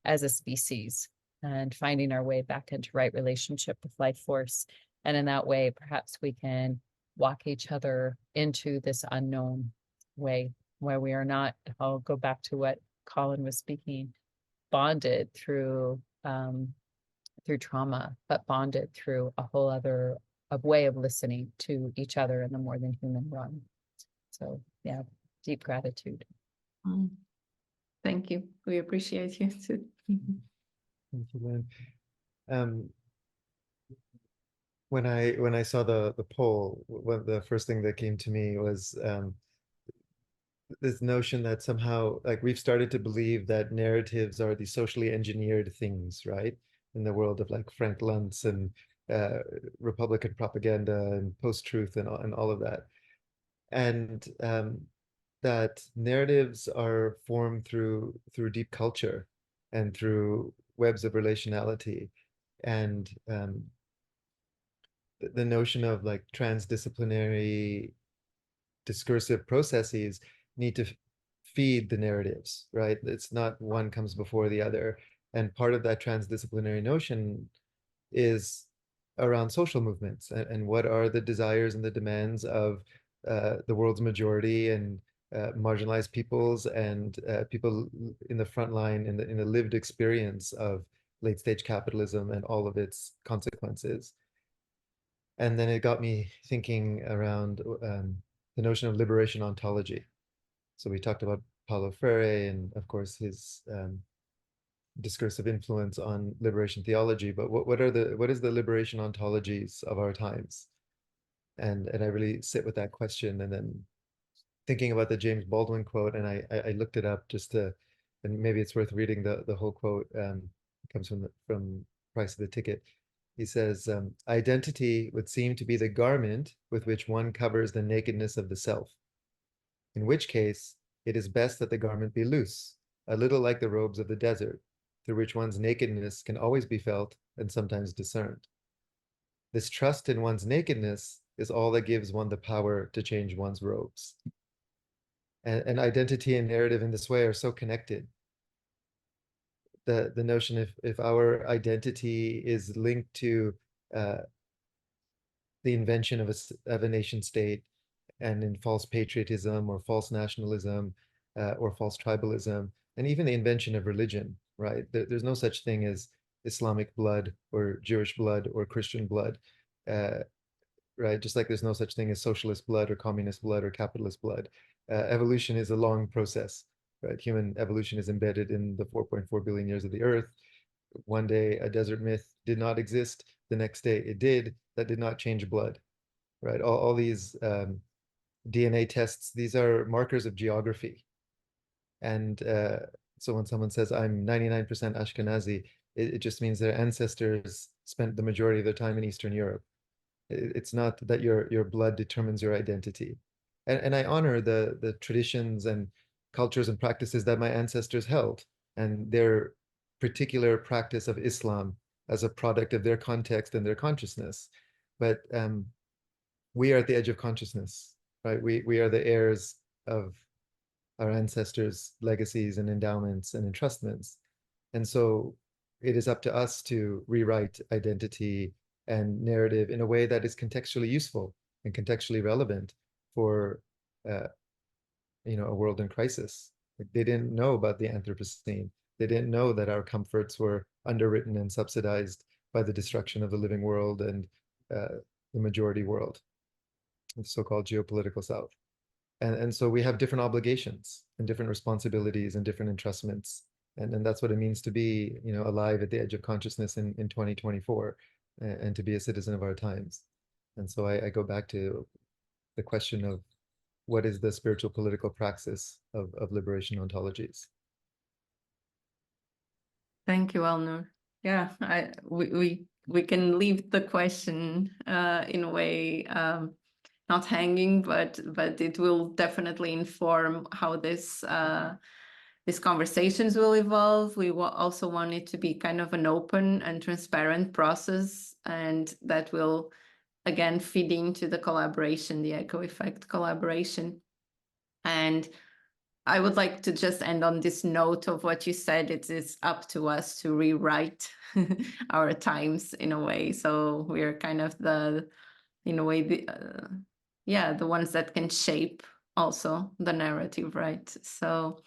as a species, and finding our way back into right relationship with life force. And in that way, perhaps we can walk each other into this unknown way where we are not, I'll go back to what Colin was speaking, bonded through trauma, but bonded through a whole other way of listening to each other in the more than human realm. So yeah, deep gratitude. Thank you. We appreciate you too. Thank you, Lynn. When I saw the poll, the first thing that came to me was this notion that somehow, like, we've started to believe that narratives are these socially engineered things, right? In the world of like Frank Luntz and Republican propaganda and post-truth and all of that. And that narratives are formed through deep culture and through webs of relationality. And the notion of like transdisciplinary discursive processes need to feed the narratives, right? It's not one comes before the other. And part of that transdisciplinary notion is around social movements and what are the desires and the demands of the world's majority and marginalized peoples and people in the front line in the lived experience of late stage capitalism and all of its consequences. And then it got me thinking around the notion of liberation ontology. So we talked about Paulo Freire and of course his discursive influence on liberation theology, but what is the liberation ontologies of our times? And I really sit with that question and then thinking about the James Baldwin quote, and I looked it up just to, and maybe it's worth reading the whole quote. It comes from Price of the Ticket. He says, identity would seem to be the garment with which one covers the nakedness of the self, in which case it is best that the garment be loose, a little like the robes of the desert, through which one's nakedness can always be felt and sometimes discerned. This trust in one's nakedness is all that gives one the power to change one's robes. And identity and narrative in this way are so connected. The notion if our identity is linked to the invention of a nation state, and in false patriotism or false nationalism or false tribalism, and even the invention of religion, right? There's no such thing as Islamic blood or Jewish blood or Christian blood, right? Just like there's no such thing as socialist blood or communist blood or capitalist blood. Evolution is a long process, right? Human evolution is embedded in the 4.4 billion years of the earth. One day a desert myth did not exist. The next day it did. That did not change blood, right? All these DNA tests, these are markers of geography. And so when someone says, I'm 99% Ashkenazi, it just means their ancestors spent the majority of their time in Eastern Europe. It's not that your blood determines your identity. And I honor the traditions and cultures and practices that my ancestors held, and their particular practice of Islam as a product of their context and their consciousness. But we are at the edge of consciousness, right? We are the heirs of our ancestors' legacies and endowments and entrustments. And so it is up to us to rewrite identity and narrative in a way that is contextually useful and contextually relevant for a world in crisis. Like, they didn't know about the Anthropocene. They didn't know that our comforts were underwritten and subsidized by the destruction of the living world and the majority world, the so-called geopolitical South. And so we have different obligations and different responsibilities and different entrustments. And that's what it means to be, alive at the edge of consciousness in 2024 and to be a citizen of our times. And so I go back to the question of what is the spiritual political praxis of liberation ontologies? Thank you, Alnoor. Yeah, we can leave the question in a way not hanging, but it will definitely inform how these conversations will evolve. We also want it to be kind of an open and transparent process, and that will again feed into the collaboration, the echo effect collaboration. And I would like to just end on this note of what you said. It is up to us to rewrite our times in a way. So we're kind of the ones that can shape also the narrative, right? So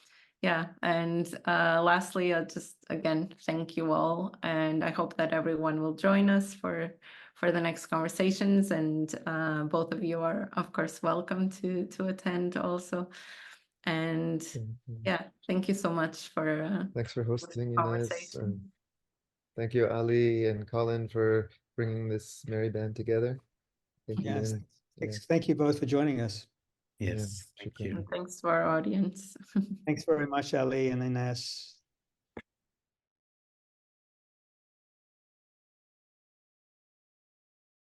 yeah, and lastly, I'll just again thank you all, and I hope that everyone will join us for the next conversations, and both of you are of course welcome to attend also. And yeah, thank you so much for thanks for hosting, Ines, conversation. and thank you, Ali and Colin, for bringing this merry band together. Thank you, Yes, Lynn. thank you both for joining us. Yes, thank you. And thanks to our audience. Thanks very much, Ali and Ines.